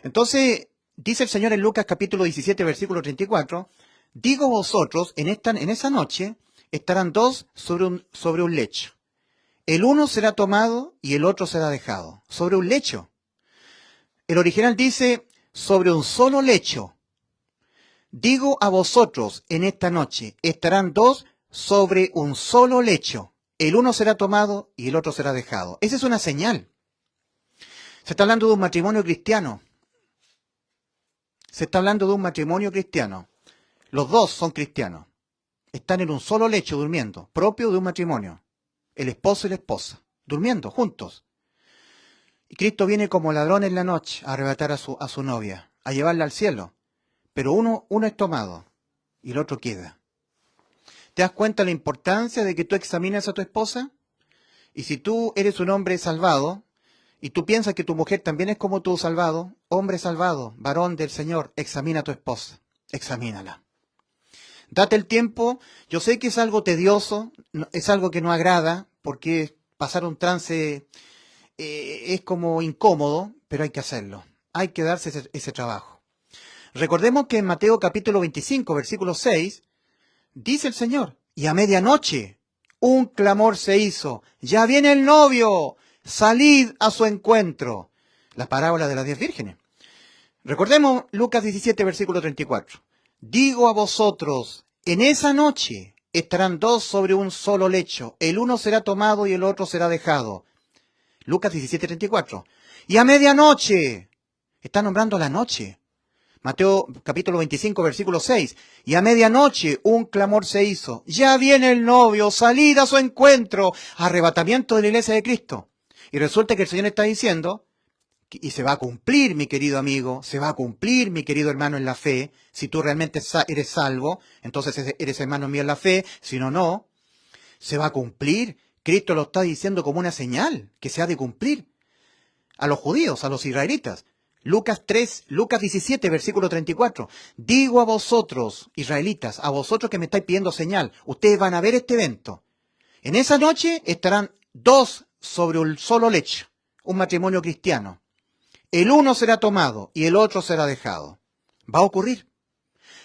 Entonces, dice el Señor en Lucas capítulo 17, versículo 34, digo vosotros, en esa noche estarán 2 sobre un lecho. El uno será tomado y el otro será dejado. Sobre un lecho. El original dice, sobre un solo lecho. Digo a vosotros, en esta noche, estarán 2 sobre un solo lecho. El uno será tomado y el otro será dejado. Esa es una señal. Se está hablando de un matrimonio cristiano. Los dos son cristianos. Están en un solo lecho durmiendo, propio de un matrimonio. El esposo y la esposa, durmiendo juntos. Y Cristo viene como ladrón en la noche a arrebatar a su novia, a llevarla al cielo. Pero uno es tomado y el otro queda. ¿Te das cuenta la importancia de que tú examines a tu esposa? Y si tú eres un hombre salvado, y tú piensas que tu mujer también es como tú salvado, hombre salvado, varón del Señor, examina a tu esposa, examínala. Date el tiempo. Yo sé que es algo tedioso, es algo que no agrada, porque pasar un trance es como incómodo, pero hay que hacerlo. Hay que darse ese trabajo. Recordemos que en Mateo capítulo 25, versículo 6, dice el Señor, y a medianoche un clamor se hizo, ya viene el novio, salid a su encuentro. La parábola de las 10 vírgenes. Recordemos Lucas 17, versículo 34. Digo a vosotros, en esa noche estarán 2 sobre un solo lecho, el uno será tomado y el otro será dejado. Lucas 17, 34. Y a medianoche, está nombrando la noche. Mateo capítulo 25, versículo 6. Y a medianoche un clamor se hizo, ya viene el novio, salid a su encuentro, arrebatamiento de la iglesia de Cristo. Y resulta que el Señor está diciendo, y se va a cumplir, mi querido amigo, se va a cumplir, mi querido hermano en la fe. Si tú realmente eres salvo, entonces eres hermano mío en la fe, si no, no. Se va a cumplir. Cristo lo está diciendo como una señal que se ha de cumplir a los judíos, a los israelitas. Lucas 17, versículo 34. Digo a vosotros, israelitas, a vosotros que me estáis pidiendo señal, ustedes van a ver este evento. En esa noche estarán 2 sobre un solo lecho, un matrimonio cristiano. El uno será tomado y el otro será dejado. Va a ocurrir.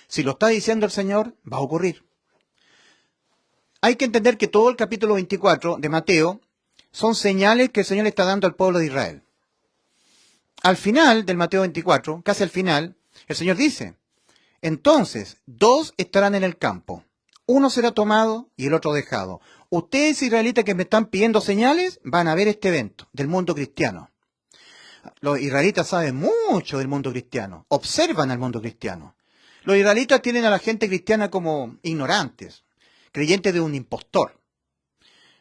Si lo está diciendo el Señor, va a ocurrir. Hay que entender que todo el capítulo 24 de Mateo son señales que el Señor le está dando al pueblo de Israel. al final del Mateo 24, casi al final, el Señor dice, entonces, dos estarán en el campo, uno será tomado y el otro dejado. Ustedes, israelitas, que me están pidiendo señales, van a ver este evento del mundo cristiano. Los israelitas saben mucho del mundo cristiano, observan al mundo cristiano. Los israelitas tienen a la gente cristiana como ignorantes, creyentes de un impostor.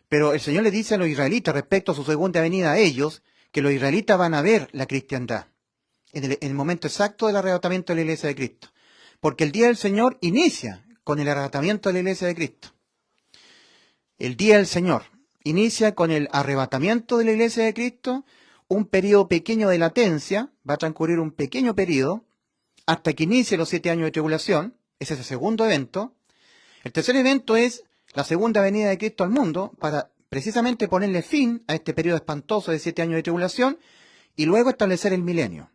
Pero el Señor le dice a los israelitas respecto a su segunda venida a ellos, que los israelitas van a ver la cristiandad en el momento exacto del arrebatamiento de la iglesia de Cristo. Porque el día del Señor inicia con el arrebatamiento de la iglesia de Cristo. El día del Señor inicia con el arrebatamiento de la iglesia de Cristo, un periodo pequeño de latencia, va a transcurrir un pequeño periodo, hasta que inicie los 7 años de tribulación. Ese es el segundo evento. El tercer evento es la segunda venida de Cristo al mundo, para precisamente ponerle fin a este periodo espantoso de 7 años de tribulación, y luego establecer el milenio.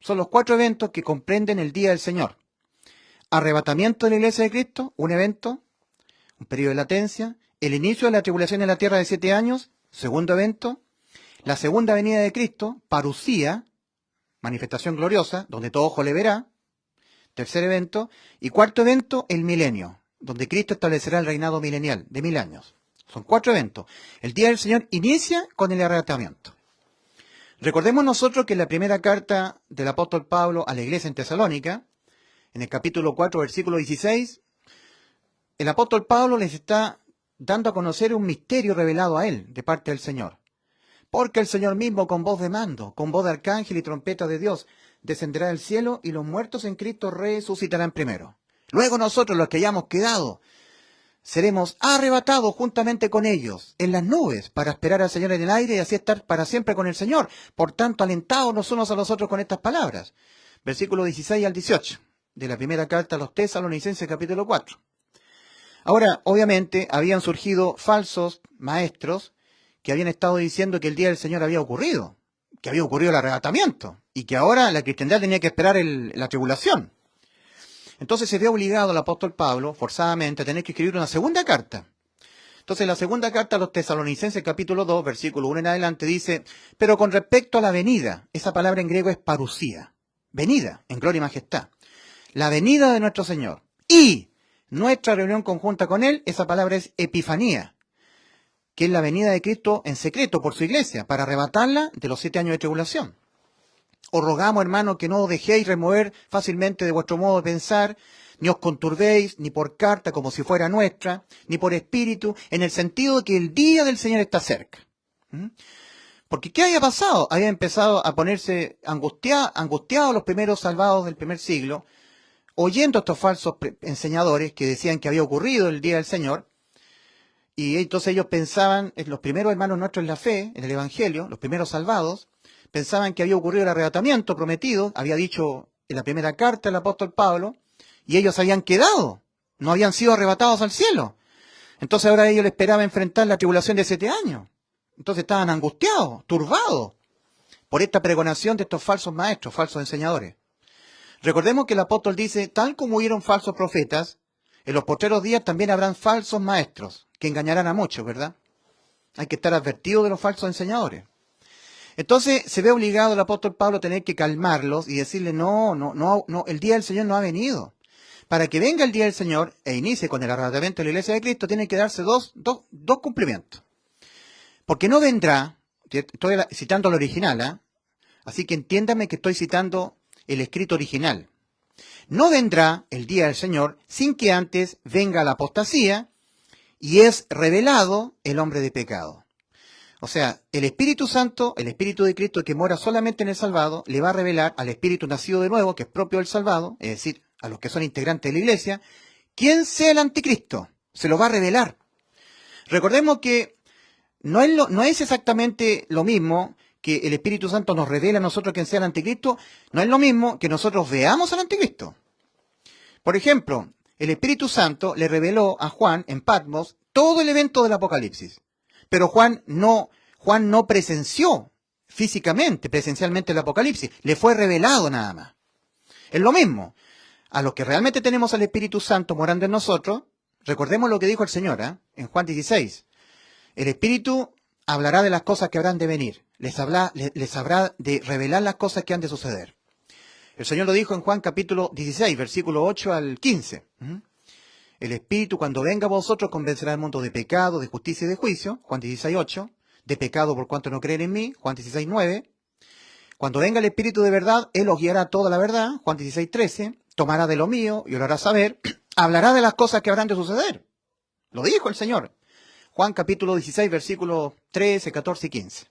Son los 4 eventos que comprenden el día del Señor. Arrebatamiento de la iglesia de Cristo, un evento, un periodo de latencia. El inicio de la tribulación en la tierra de 7 años, segundo evento. La segunda venida de Cristo, parusía, manifestación gloriosa, donde todo ojo le verá. Tercer evento. Y cuarto evento, el milenio, donde Cristo establecerá el reinado milenial de 1000 años. Son 4 eventos. El día del Señor inicia con el arrebatamiento. Recordemos nosotros que en la primera carta del apóstol Pablo a la iglesia en Tesalónica, en el capítulo 4, versículo 16, el apóstol Pablo les está dando a conocer un misterio revelado a él de parte del Señor. Porque el Señor mismo, con voz de mando, con voz de arcángel y trompeta de Dios, descenderá del cielo y los muertos en Cristo resucitarán primero. Luego nosotros, los que hayamos quedado, seremos arrebatados juntamente con ellos en las nubes para esperar al Señor en el aire y así estar para siempre con el Señor. Por tanto, alentados los unos a los otros con estas palabras. Versículo 16 al 18 de la primera carta a los Tesalonicenses, capítulo 4. Ahora, obviamente, habían surgido falsos maestros que habían estado diciendo que el día del Señor había ocurrido, que había ocurrido el arrebatamiento, y que ahora la cristiandad tenía que esperar la tribulación. Entonces se ve obligado el apóstol Pablo, forzadamente, a tener que escribir una segunda carta. Entonces la segunda carta a los Tesalonicenses, capítulo 2, versículo 1 en adelante, dice, pero con respecto a la venida, esa palabra en griego es parusía, venida, en gloria y majestad, la venida de nuestro Señor, y nuestra reunión conjunta con Él, esa palabra es epifanía, que es la venida de Cristo en secreto por su iglesia, para arrebatarla de los 7 años de tribulación. Os rogamos, hermanos, que no os dejéis remover fácilmente de vuestro modo de pensar, ni os conturbéis, ni por carta como si fuera nuestra, ni por espíritu, en el sentido de que el día del Señor está cerca. Porque ¿qué había pasado? Había empezado a ponerse angustiados los primeros salvados del primer siglo, oyendo a estos falsos enseñadores que decían que había ocurrido el día del Señor, y entonces ellos pensaban, los primeros hermanos nuestros en la fe, en el Evangelio, los primeros salvados, pensaban que había ocurrido el arrebatamiento prometido, había dicho en la primera carta el apóstol Pablo, y ellos habían quedado, no habían sido arrebatados al cielo. Entonces ahora ellos les esperaba enfrentar la tribulación de 7 años. Entonces estaban angustiados, turbados, por esta pregonación de estos falsos maestros, falsos enseñadores. Recordemos que el apóstol dice, tal como hubieron falsos profetas, en los postreros días también habrán falsos maestros, que engañarán a muchos, ¿verdad? Hay que estar advertido de los falsos enseñadores. Entonces se ve obligado el apóstol Pablo a tener que calmarlos y decirle, no, el día del Señor no ha venido. Para que venga el día del Señor e inicie con el arrebatamiento de la iglesia de Cristo, tienen que darse dos cumplimientos. Porque no vendrá, estoy citando el original, ¿eh? Así que entiéndame que estoy citando el escrito original. No vendrá el día del Señor sin que antes venga la apostasía y es revelado el hombre de pecado. O sea, el Espíritu Santo, el Espíritu de Cristo que mora solamente en el salvado, le va a revelar al Espíritu nacido de nuevo, que es propio del salvado, es decir, a los que son integrantes de la iglesia, quién sea el anticristo. Se lo va a revelar. Recordemos que no es exactamente lo mismo que el Espíritu Santo nos revela a nosotros quién sea el anticristo, no es lo mismo que nosotros veamos al anticristo. Por ejemplo, el Espíritu Santo le reveló a Juan en Patmos todo el evento del Apocalipsis. Pero Juan no presenció presencialmente el Apocalipsis, le fue revelado nada más. Es lo mismo. A los que realmente tenemos al Espíritu Santo morando en nosotros, recordemos lo que dijo el Señor en Juan 16. El Espíritu hablará de las cosas que habrán de venir. les habrá de revelar las cosas que han de suceder. El Señor lo dijo en Juan capítulo 16, versículo 8 al 15. El Espíritu, cuando venga a vosotros, convencerá al mundo de pecado, de justicia y de juicio. Juan 16, 8. De pecado por cuanto no creen en mí. Juan 16, 9. Cuando venga el Espíritu de verdad, Él os guiará a toda la verdad. Juan 16, 13. Tomará de lo mío y os lo hará saber. Hablará de las cosas que habrán de suceder. Lo dijo el Señor. Juan capítulo 16, versículos 13, 14 y 15.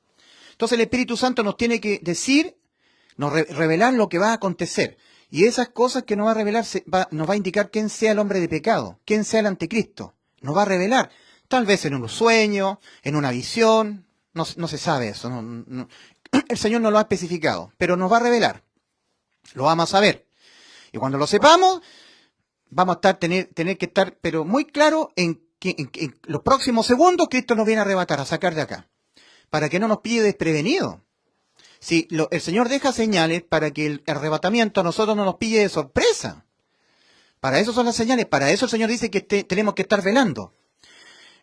Entonces el Espíritu Santo nos tiene que decir, revelar lo que va a acontecer. Y esas cosas que nos va a revelar nos va a indicar quién sea el hombre de pecado, quién sea el anticristo. Nos va a revelar, tal vez en un sueño, en una visión, no se sabe eso. El Señor no lo ha especificado, pero nos va a revelar. Lo vamos a saber. Y cuando lo sepamos, vamos a tener que estar, pero muy claro en que en los próximos segundos Cristo nos viene a arrebatar, a sacar de acá, para que no nos pille desprevenido. Si el Señor deja señales para que el arrebatamiento a nosotros no nos pille de sorpresa. Para eso son las señales, para eso el Señor dice que tenemos que estar velando.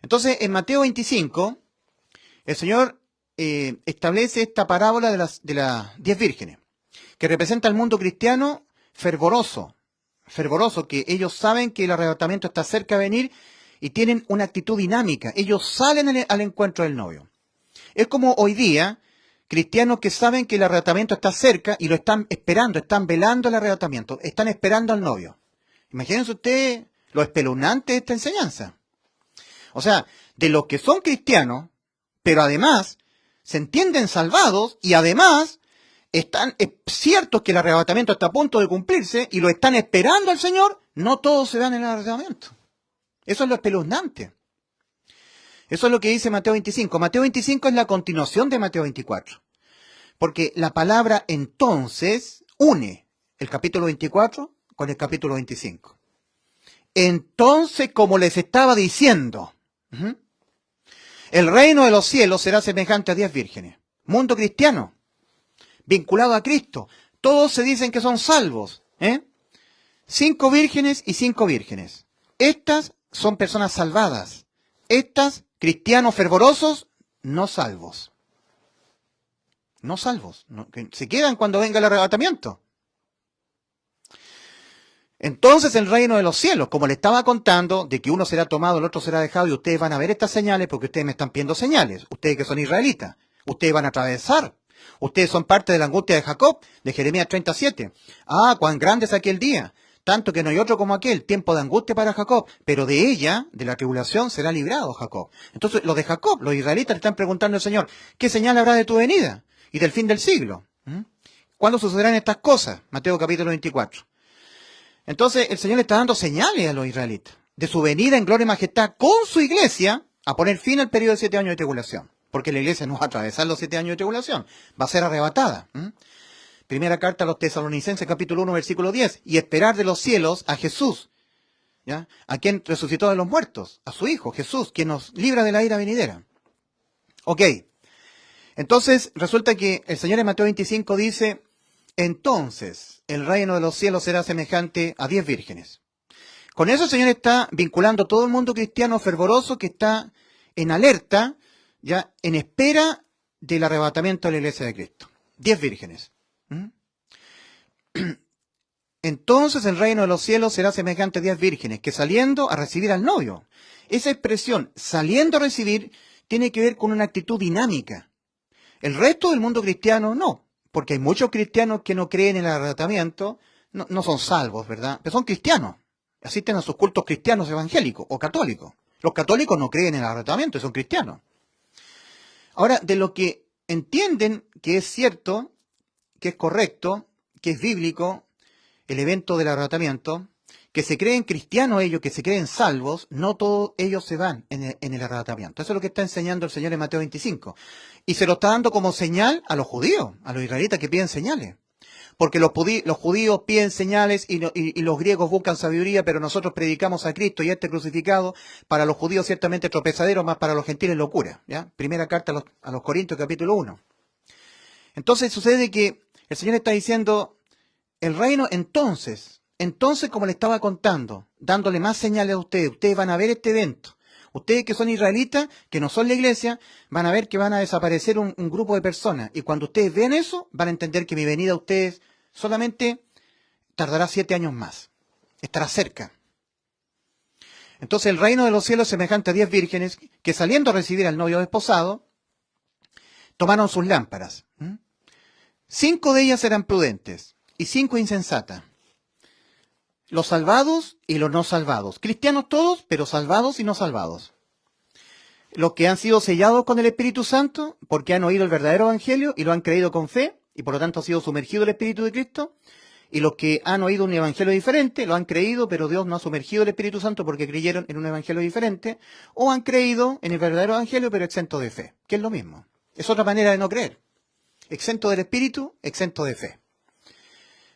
Entonces, en Mateo 25, el Señor establece esta parábola de las 10 vírgenes, que representa al mundo cristiano fervoroso, que ellos saben que el arrebatamiento está cerca de venir y tienen una actitud dinámica. Ellos salen al encuentro del novio. Es como hoy día, cristianos que saben que el arrebatamiento está cerca y lo están esperando, están velando el arrebatamiento, están esperando al novio. Imagínense ustedes lo espeluznante de esta enseñanza. O sea, de los que son cristianos, pero además se entienden salvados y además están ciertos que el arrebatamiento está a punto de cumplirse y lo están esperando al Señor, no todos se van en el arrebatamiento. Eso es lo espeluznante. Eso es lo que dice Mateo 25. Mateo 25 es la continuación de Mateo 24. Porque la palabra entonces une el capítulo 24 con el capítulo 25. Entonces, como les estaba diciendo, el reino de los cielos será semejante a 10 vírgenes. Mundo cristiano, vinculado a Cristo. Todos se dicen que son salvos. 5 vírgenes y 5 vírgenes. Estas son personas salvadas. Estas, cristianos fervorosos, no salvos. No salvos. Que se quedan cuando venga el arrebatamiento. Entonces el reino de los cielos, como le estaba contando, de que uno será tomado, el otro será dejado, y ustedes van a ver estas señales porque ustedes me están pidiendo señales. Ustedes que son israelitas. Ustedes van a atravesar. Ustedes son parte de la angustia de Jacob, de Jeremías 37. Ah, cuán grande es aquel día. Tanto que no hay otro como aquel, tiempo de angustia para Jacob, pero de ella, de la tribulación, será librado Jacob. Entonces, los de Jacob, los israelitas, le están preguntando al Señor, ¿qué señal habrá de tu venida y del fin del siglo? ¿Cuándo sucederán estas cosas? Mateo capítulo 24. Entonces, el Señor le está dando señales a los israelitas de su venida en gloria y majestad con su iglesia a poner fin al periodo de 7 años de tribulación. Porque la iglesia no va a atravesar los 7 años de tribulación, va a ser arrebatada. Primera carta a los Tesalonicenses, capítulo 1, versículo 10. Y esperar de los cielos a Jesús, ¿ya? A quien resucitó de los muertos, a su Hijo, Jesús, quien nos libra de la ira venidera. Ok. Entonces, resulta que el Señor en Mateo 25 dice, entonces el reino de los cielos será semejante a 10 vírgenes. Con eso el Señor está vinculando todo el mundo cristiano fervoroso que está en alerta, ya en espera del arrebatamiento de la iglesia de Cristo. 10 vírgenes. Entonces el reino de los cielos será semejante a 10 vírgenes que saliendo a recibir al novio. Esa expresión, saliendo a recibir, tiene que ver con una actitud dinámica. El resto del mundo cristiano no, porque hay muchos cristianos que no creen en el arrebatamiento, no son salvos, ¿verdad? Pero son cristianos, asisten a sus cultos cristianos evangélicos o católicos. Los católicos no creen en el arrebatamiento, son cristianos. Ahora, de lo que entienden que es cierto, que es correcto, que es bíblico, el evento del arrebatamiento, que se creen cristianos ellos, que se creen salvos, no todos ellos se van en el arrebatamiento. Eso es lo que está enseñando el Señor en Mateo 25. Y se lo está dando como señal a los judíos, a los israelitas que piden señales. Porque los judíos piden señales y los griegos buscan sabiduría, pero nosotros predicamos a Cristo y a este crucificado. Para los judíos ciertamente tropezadero, más para los gentiles locura. ¿Ya? Primera carta a los Corintios, capítulo 1. Entonces sucede que el Señor está diciendo, el reino entonces como le estaba contando, dándole más señales a ustedes van a ver este evento, Ustedes que son israelitas, que no son la iglesia, van a ver que van a desaparecer un grupo de personas. Y cuando ustedes vean eso, van a entender que mi venida a ustedes solamente tardará 7 años más. Estará cerca. Entonces el reino de los cielos es semejante a 10 vírgenes que saliendo a recibir al novio desposado, tomaron sus lámparas. 5 de ellas eran prudentes y 5 insensatas. Los salvados y los no salvados. Cristianos todos, pero salvados y no salvados. Los que han sido sellados con el Espíritu Santo porque han oído el verdadero evangelio y lo han creído con fe y por lo tanto ha sido sumergido el Espíritu de Cristo. Y los que han oído un evangelio diferente, lo han creído, pero Dios no ha sumergido el Espíritu Santo porque creyeron en un evangelio diferente, o han creído en el verdadero evangelio, pero exento de fe, que es lo mismo. Es otra manera de no creer. Exento del Espíritu, exento de fe.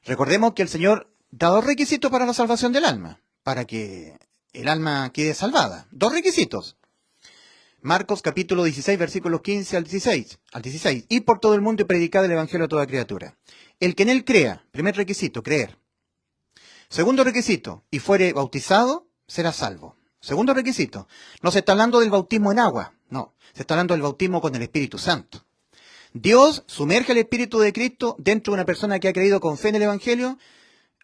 Recordemos que el Señor da 2 requisitos para la salvación del alma, para que el alma quede salvada. 2 requisitos. Marcos capítulo 16, versículos 15 al 16. Y por todo el mundo y predicad el evangelio a toda criatura. El que en él crea, primer requisito, creer. Segundo requisito, y fuere bautizado, será salvo. Segundo requisito, no se está hablando del bautismo en agua, no, se está hablando del bautismo con el Espíritu Santo. Dios sumerge el Espíritu de Cristo dentro de una persona que ha creído con fe en el evangelio,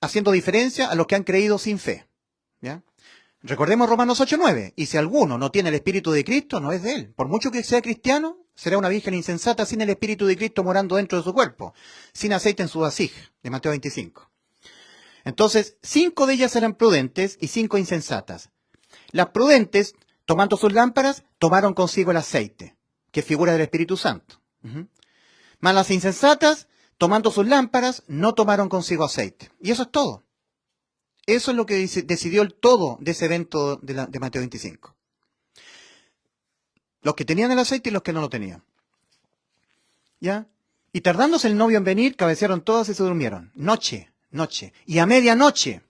haciendo diferencia a los que han creído sin fe. ¿Ya? Recordemos Romanos 8:9, y si alguno no tiene el Espíritu de Cristo, no es de él. Por mucho que sea cristiano, será una virgen insensata sin el Espíritu de Cristo morando dentro de su cuerpo, sin aceite en su vasija, de Mateo 25. Entonces, 5 de ellas eran prudentes y 5 insensatas. Las prudentes, tomando sus lámparas, tomaron consigo el aceite, que es figura del Espíritu Santo. Mas las insensatas, tomando sus lámparas, no tomaron consigo aceite. Y eso es todo. Eso es lo que decidió el todo de ese evento de Mateo 25. Los que tenían el aceite y los que no lo tenían. ¿Ya? Y tardándose el novio en venir, cabecearon todas y se durmieron. Noche. Y a medianoche.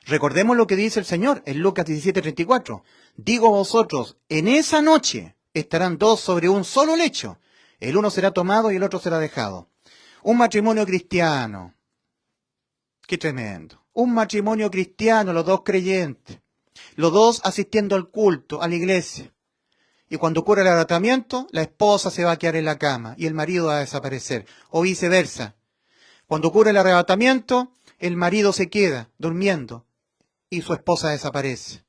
Recordemos lo que dice el Señor en Lucas 17:34. Digo a vosotros, en esa noche estarán 2 sobre un solo lecho. El uno será tomado y el otro será dejado. Un matrimonio cristiano. Qué tremendo. Un matrimonio cristiano, los 2 creyentes. Los 2 asistiendo al culto, a la iglesia. Y cuando ocurre el arrebatamiento, la esposa se va a quedar en la cama y el marido va a desaparecer. O viceversa. Cuando ocurre el arrebatamiento, el marido se queda durmiendo y su esposa desaparece.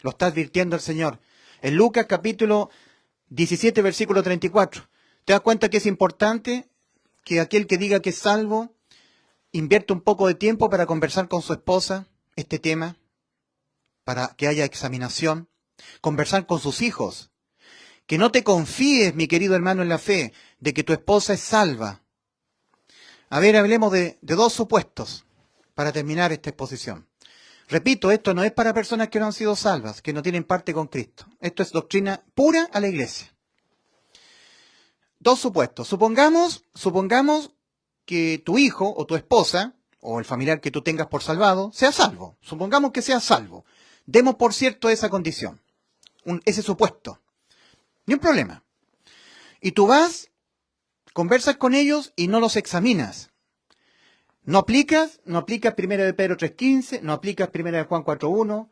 Lo está advirtiendo el Señor. En Lucas capítulo 17, versículo 34. ¿Te das cuenta que es importante que aquel que diga que es salvo invierta un poco de tiempo para conversar con su esposa este tema? Para que haya examinación. Conversar con sus hijos. Que no te confíes, mi querido hermano en la fe, de que tu esposa es salva. A ver, hablemos de 2 supuestos para terminar esta exposición. Repito, esto no es para personas que no han sido salvas, que no tienen parte con Cristo. Esto es doctrina pura a la iglesia. 2 supuestos. Supongamos que tu hijo o tu esposa, o el familiar que tú tengas por salvado, sea salvo. Supongamos que sea salvo. Demos por cierto esa condición, ese supuesto. Ni un problema. Y tú vas, conversas con ellos y no los examinas. No aplicas 1 de Pedro 3:15, no aplicas 1 de Juan 4:1,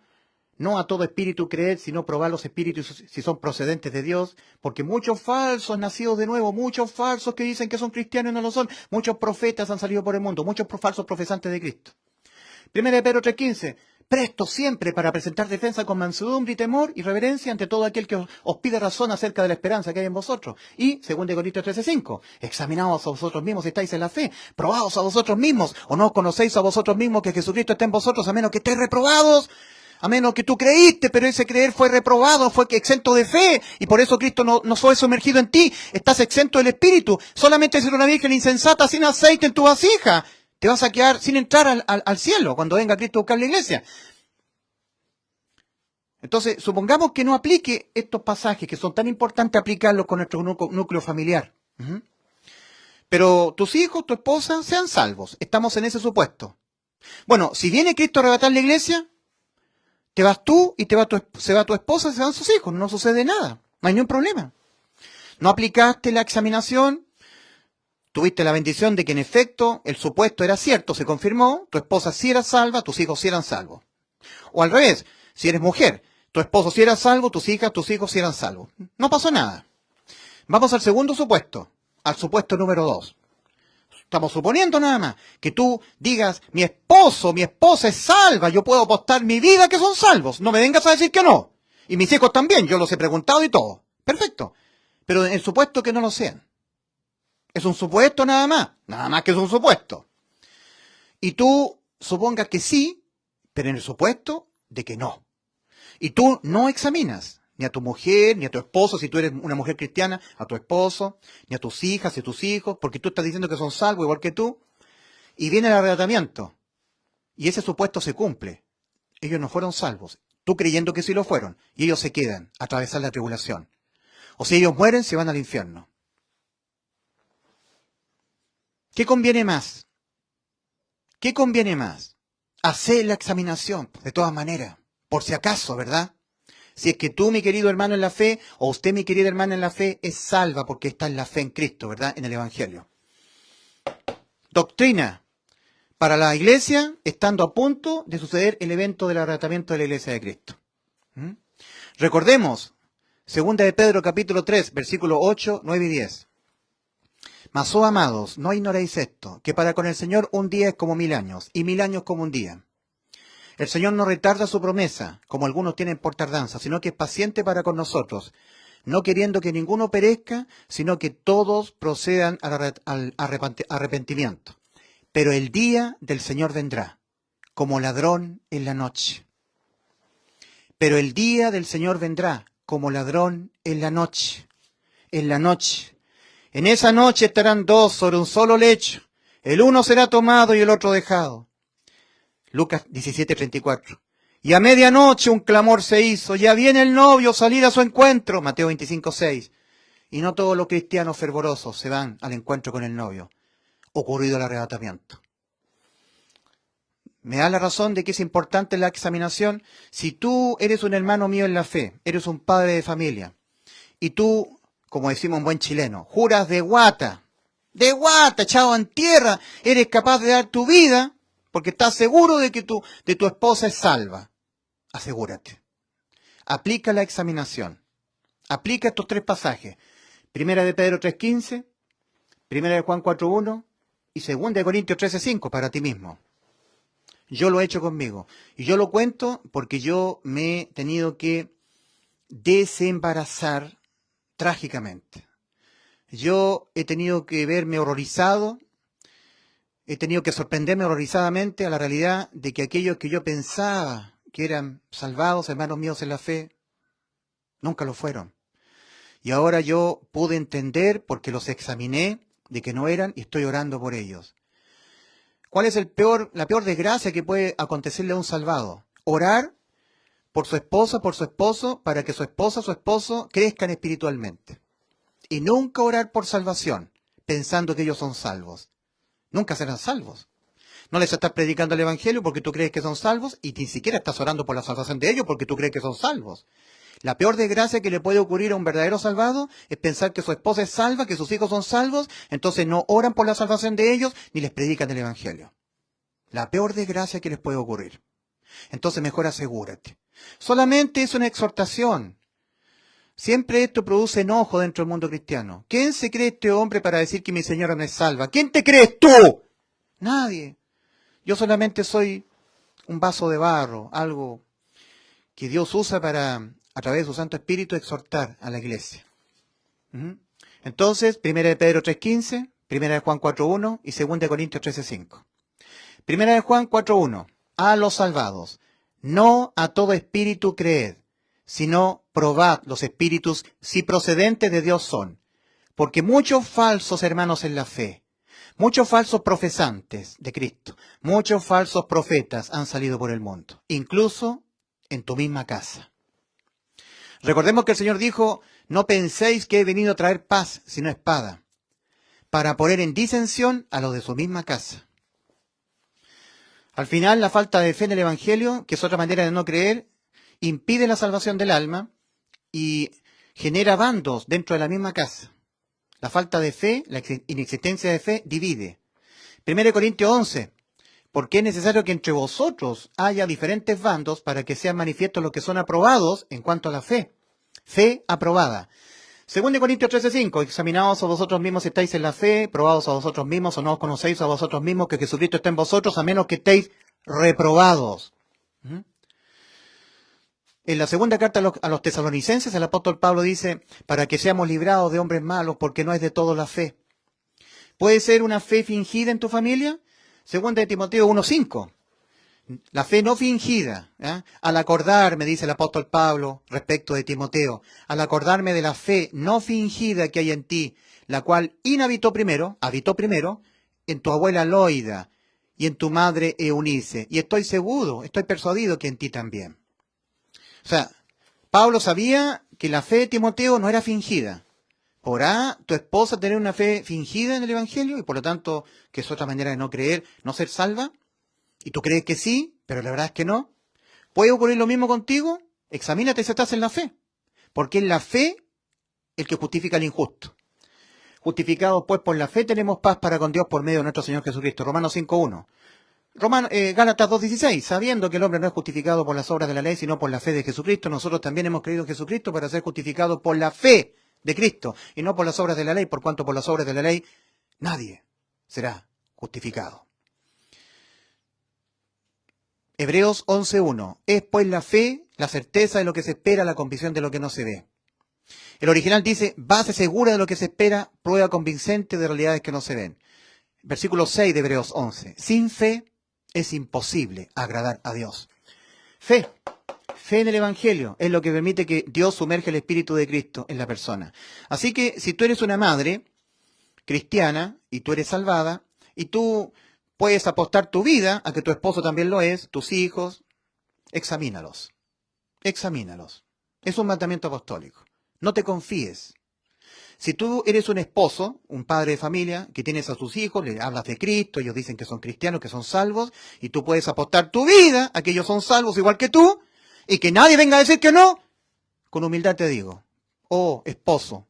no a todo espíritu creer, sino probar los espíritus si son procedentes de Dios, porque muchos falsos nacidos de nuevo, muchos falsos que dicen que son cristianos y no lo son, muchos profetas han salido por el mundo, muchos falsos profesantes de Cristo. 1 de Pedro 3:15, presto siempre para presentar defensa con mansedumbre y temor y reverencia ante todo aquel que os pide razón acerca de la esperanza que hay en vosotros. Y 2 de Corintios 13:5, examinaos a vosotros mismos si estáis en la fe, probaos a vosotros mismos, o no conocéis a vosotros mismos que Jesucristo está en vosotros, a menos que estéis reprobados, a menos que tú creíste, pero ese creer fue reprobado, fue exento de fe, y por eso Cristo no fue sumergido en ti, estás exento del Espíritu, solamente ser una virgen insensata sin aceite en tu vasija. Te vas a quedar sin entrar al cielo cuando venga Cristo a buscar la iglesia. Entonces, supongamos que no aplique estos pasajes que son tan importantes aplicarlos con nuestro núcleo familiar. Pero tus hijos, tu esposa, sean salvos. Estamos en ese supuesto. Bueno, si viene Cristo a arrebatar la iglesia, te vas tú y se va tu esposa y se van sus hijos. No sucede nada. No hay ningún problema. No aplicaste la examinación. Tuviste la bendición de que en efecto el supuesto era cierto, se confirmó, tu esposa sí era salva, tus hijos sí eran salvos. O al revés, si eres mujer, Tu esposo si era salvo, tus hijos si eran salvos. No pasó nada. Vamos al segundo supuesto, al supuesto número 2. Estamos suponiendo nada más que tú digas, mi esposa es salva, yo puedo apostar mi vida que son salvos. No me vengas a decir que no. Y mis hijos también, yo los he preguntado y todo. Perfecto. Pero en el supuesto que no lo sean. Es un supuesto nada más que es un supuesto. Y tú supongas que sí, pero en el supuesto de que no. Y tú no examinas ni a tu mujer, ni a tu esposo, si tú eres una mujer cristiana, a tu esposo, ni a tus hijas y a tus hijos, porque tú estás diciendo que son salvos igual que tú, y viene el arrebatamiento, y ese supuesto se cumple. Ellos no fueron salvos, tú creyendo que sí lo fueron, y ellos se quedan a atravesar la tribulación. O si ellos mueren, se van al infierno. ¿Qué conviene más? ¿Qué conviene más? Hacer la examinación, de todas maneras, por si acaso, ¿verdad? Si es que tú, mi querido hermano en la fe, o usted, mi querida hermana en la fe, es salva porque está en la fe en Cristo, ¿verdad? En el Evangelio. Doctrina para la iglesia, estando a punto de suceder el evento del arrebatamiento de la iglesia de Cristo. Recordemos, 2 de Pedro capítulo 3, versículos 8, 9 y 10. Mas, oh amados, no ignoréis esto, que para con el Señor un día es como 1000 años, y 1000 años como un día. El Señor no retarda su promesa, como algunos tienen por tardanza, sino que es paciente para con nosotros, no queriendo que ninguno perezca, sino que todos procedan al arrepentimiento. Pero el día del Señor vendrá, como ladrón en la noche. Pero el día del Señor vendrá, como ladrón en la noche. En la noche. En esa noche estarán dos sobre un solo lecho. El uno será tomado y el otro dejado. Lucas 17:34. Y a medianoche un clamor se hizo, ya viene el novio, salir a su encuentro. Mateo 25:6. Y no todos los cristianos fervorosos se van al encuentro con el novio, ocurrido el arrebatamiento. Me da la razón de que es importante la examinación. Si tú eres un hermano mío en la fe, eres un padre de familia, y tú, como decimos en buen chileno, juras de guata, echado en tierra, eres capaz de dar tu vida, porque estás seguro de que tu esposa es salva. Asegúrate. Aplica la examinación. Aplica estos 3 pasajes. 1 de Pedro 3:15, 1 de Juan 4:1 y 2 de Corintios 13:5 para ti mismo. Yo lo he hecho conmigo. Y yo lo cuento porque yo me he tenido que desembarazar trágicamente. Yo he tenido que verme horrorizado. He tenido que sorprenderme horrorizadamente a la realidad de que aquellos que yo pensaba que eran salvados, hermanos míos en la fe, nunca lo fueron. Y ahora yo pude entender, porque los examiné, de que no eran, y estoy orando por ellos. ¿Cuál es la peor desgracia que puede acontecerle a un salvado? Orar por su esposa, por su esposo, para que su esposa, su esposo crezcan espiritualmente. Y nunca orar por salvación, pensando que ellos son salvos. Nunca serán salvos. No les estás predicando el Evangelio porque tú crees que son salvos y ni siquiera estás orando por la salvación de ellos porque tú crees que son salvos. La peor desgracia que le puede ocurrir a un verdadero salvado es pensar que su esposa es salva, que sus hijos son salvos, entonces no oran por la salvación de ellos ni les predican el Evangelio. La peor desgracia que les puede ocurrir. Entonces mejor asegúrate. Solamente es una exhortación. Siempre esto produce enojo dentro del mundo cristiano. ¿Quién se cree este hombre para decir que mi señora no es salva? ¿Quién te crees tú? Nadie. Yo solamente soy un vaso de barro, algo que Dios usa para, a través de su Santo Espíritu, exhortar a la iglesia. Entonces, 1 de Pedro 3:15, 1 de Juan 4:1 y 2 de Corintios 13:5. 1 de Juan 4:1. A los salvados, no a todo espíritu creed, sino probad los espíritus si procedentes de Dios son. Porque muchos falsos hermanos en la fe, muchos falsos profesantes de Cristo, muchos falsos profetas han salido por el mundo, incluso en tu misma casa. Recordemos que el Señor dijo, no penséis que he venido a traer paz, sino espada, para poner en disensión a los de su misma casa. Al final, la falta de fe en el Evangelio, que es otra manera de no creer, impide la salvación del alma y genera bandos dentro de la misma casa. La falta de fe, la inexistencia de fe, divide. 1 Corintios 11. Porque es necesario que entre vosotros haya diferentes bandos para que sean manifiestos los que son aprobados en cuanto a la fe. Fe aprobada. 2 Corintios 13:5, examinaos a vosotros mismos si estáis en la fe, probados a vosotros mismos o no os conocéis a vosotros mismos que Jesucristo está en vosotros, a menos que estéis reprobados. ¿Mm? En la segunda carta a los tesalonicenses, el apóstol Pablo dice, para que seamos librados de hombres malos, porque no es de todo la fe. ¿Puede ser una fe fingida en tu familia? Segunda de Timoteo 1:5. La fe no fingida. Al acordarme, dice el apóstol Pablo respecto de Timoteo, al acordarme de la fe no fingida que hay en ti, la cual habitó primero, en tu abuela Loida y en tu madre Eunice. Y estoy seguro, estoy persuadido que en ti también. O sea, Pablo sabía que la fe de Timoteo no era fingida. ¿Podrá tu esposa tener una fe fingida en el Evangelio y por lo tanto, que es otra manera de no creer, no ser salva? ¿Y tú crees que sí, pero la verdad es que no? ¿Puede ocurrir lo mismo contigo? Examínate si estás en la fe. Porque es la fe el que justifica al injusto. Justificados pues por la fe tenemos paz para con Dios por medio de nuestro Señor Jesucristo. Romanos 5:1. Gálatas 2:16, sabiendo que el hombre no es justificado por las obras de la ley, sino por la fe de Jesucristo, nosotros también hemos creído en Jesucristo para ser justificados por la fe de Cristo, y no por las obras de la ley, por cuanto por las obras de la ley nadie será justificado. Hebreos 11:1, es pues la fe, la certeza de lo que se espera, la convicción de lo que no se ve. El original dice, base segura de lo que se espera, prueba convincente de realidades que no se ven. Versículo 6 de Hebreos 11, sin fe es imposible agradar a Dios. Fe en el Evangelio es lo que permite que Dios sumerja el Espíritu de Cristo en la persona. Así que si tú eres una madre cristiana y tú eres salvada y tú puedes apostar tu vida a que tu esposo también lo es, tus hijos, examínalos. Examínalos. Es un mandamiento apostólico. No te confíes. Si tú eres un esposo, un padre de familia, que tienes a tus hijos, le hablas de Cristo, ellos dicen que son cristianos, que son salvos, y tú puedes apostar tu vida a que ellos son salvos igual que tú, y que nadie venga a decir que no, con humildad te digo, oh esposo,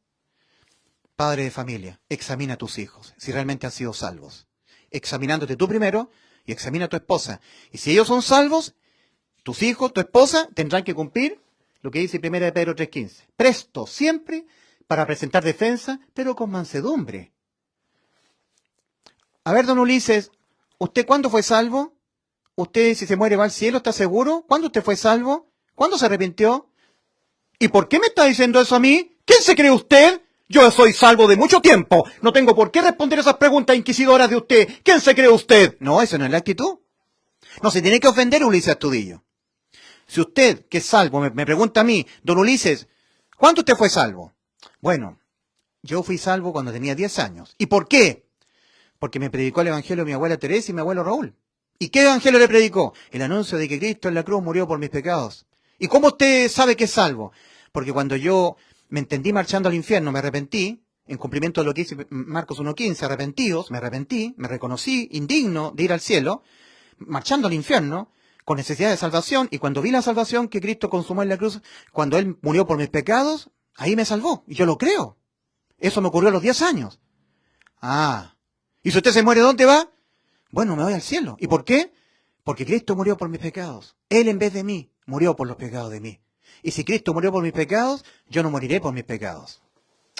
padre de familia, examina a tus hijos, si realmente han sido salvos. Examinándote tú primero, y examina a tu esposa. Y si ellos son salvos, tus hijos, tu esposa, tendrán que cumplir lo que dice 1 Pedro 3:15. Presto siempre para presentar defensa, pero con mansedumbre. A ver, don Ulises, ¿usted cuándo fue salvo? ¿Usted si se muere va al cielo, está seguro? ¿Cuándo usted fue salvo? ¿Cuándo se arrepintió? ¿Y por qué me está diciendo eso a mí? ¿Quién se cree usted? Yo soy salvo de mucho tiempo. No tengo por qué responder esas preguntas inquisidoras de usted. ¿Quién se cree usted? No, eso no es la actitud. No se tiene que ofender, Ulises Astudillo. Si usted, que es salvo, me pregunta a mí, don Ulises, ¿cuándo usted fue salvo? Bueno, yo fui salvo cuando tenía 10 años. ¿Y por qué? Porque me predicó el evangelio mi abuela Teresa y mi abuelo Raúl. ¿Y qué evangelio le predicó? El anuncio de que Cristo en la cruz murió por mis pecados. ¿Y cómo usted sabe que es salvo? Porque cuando yo me entendí marchando al infierno, me arrepentí, en cumplimiento de lo que dice Marcos 1:15, arrepentidos, me arrepentí, me reconocí indigno de ir al cielo, marchando al infierno, con necesidad de salvación, y cuando vi la salvación que Cristo consumó en la cruz, cuando Él murió por mis pecados, ahí me salvó, y yo lo creo. Eso me ocurrió a los 10 años. Ah, ¿y si usted se muere, dónde va? Bueno, me voy al cielo. ¿Y por qué? Porque Cristo murió por mis pecados. Él en vez de mí murió por los pecados de mí. Y si Cristo murió por mis pecados, yo no moriré por mis pecados.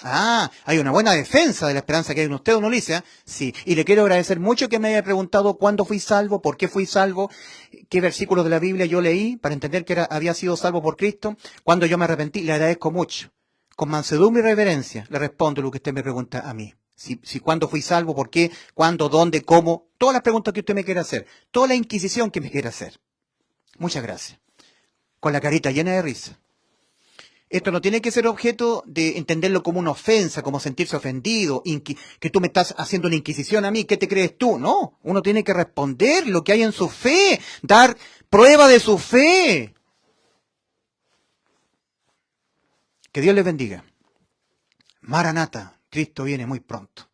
Ah, hay una buena defensa de la esperanza que hay en usted, don Ulises. Sí, y le quiero agradecer mucho que me haya preguntado cuándo fui salvo, por qué fui salvo, qué versículos de la Biblia yo leí para entender que había sido salvo por Cristo, cuando yo me arrepentí. Le agradezco mucho. Con mansedumbre y reverencia le respondo lo que usted me pregunta a mí. Si cuándo fui salvo, por qué, cuándo, dónde, cómo, todas las preguntas que usted me quiera hacer, toda la inquisición que me quiera hacer. Muchas gracias. Con la carita llena de risa. Esto no tiene que ser objeto de entenderlo como una ofensa, como sentirse ofendido, que tú me estás haciendo una inquisición a mí, ¿qué te crees tú? No, uno tiene que responder lo que hay en su fe, dar prueba de su fe. Que Dios les bendiga. Maranata, Cristo viene muy pronto.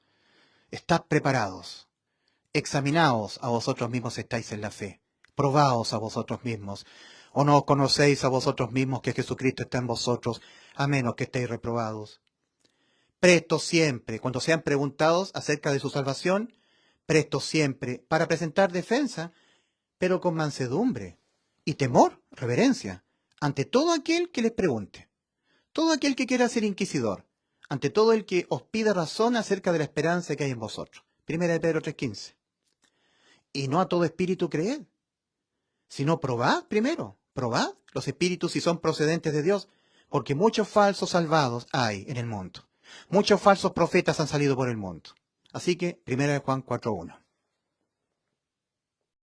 Estad preparados, examinaos a vosotros mismos si estáis en la fe, probaos a vosotros mismos, o no os conocéis a vosotros mismos que Jesucristo está en vosotros, a menos que estéis reprobados. Prestos siempre, cuando sean preguntados acerca de su salvación, prestos siempre para presentar defensa, pero con mansedumbre y temor, reverencia, ante todo aquel que les pregunte, todo aquel que quiera ser inquisidor, ante todo el que os pida razón acerca de la esperanza que hay en vosotros. Primera de Pedro 3:15. Y no a todo espíritu creed, sino probad primero, probad los espíritus si son procedentes de Dios, porque muchos falsos salvados hay en el mundo. Muchos falsos profetas han salido por el mundo. Así que, 1 Juan 4:1.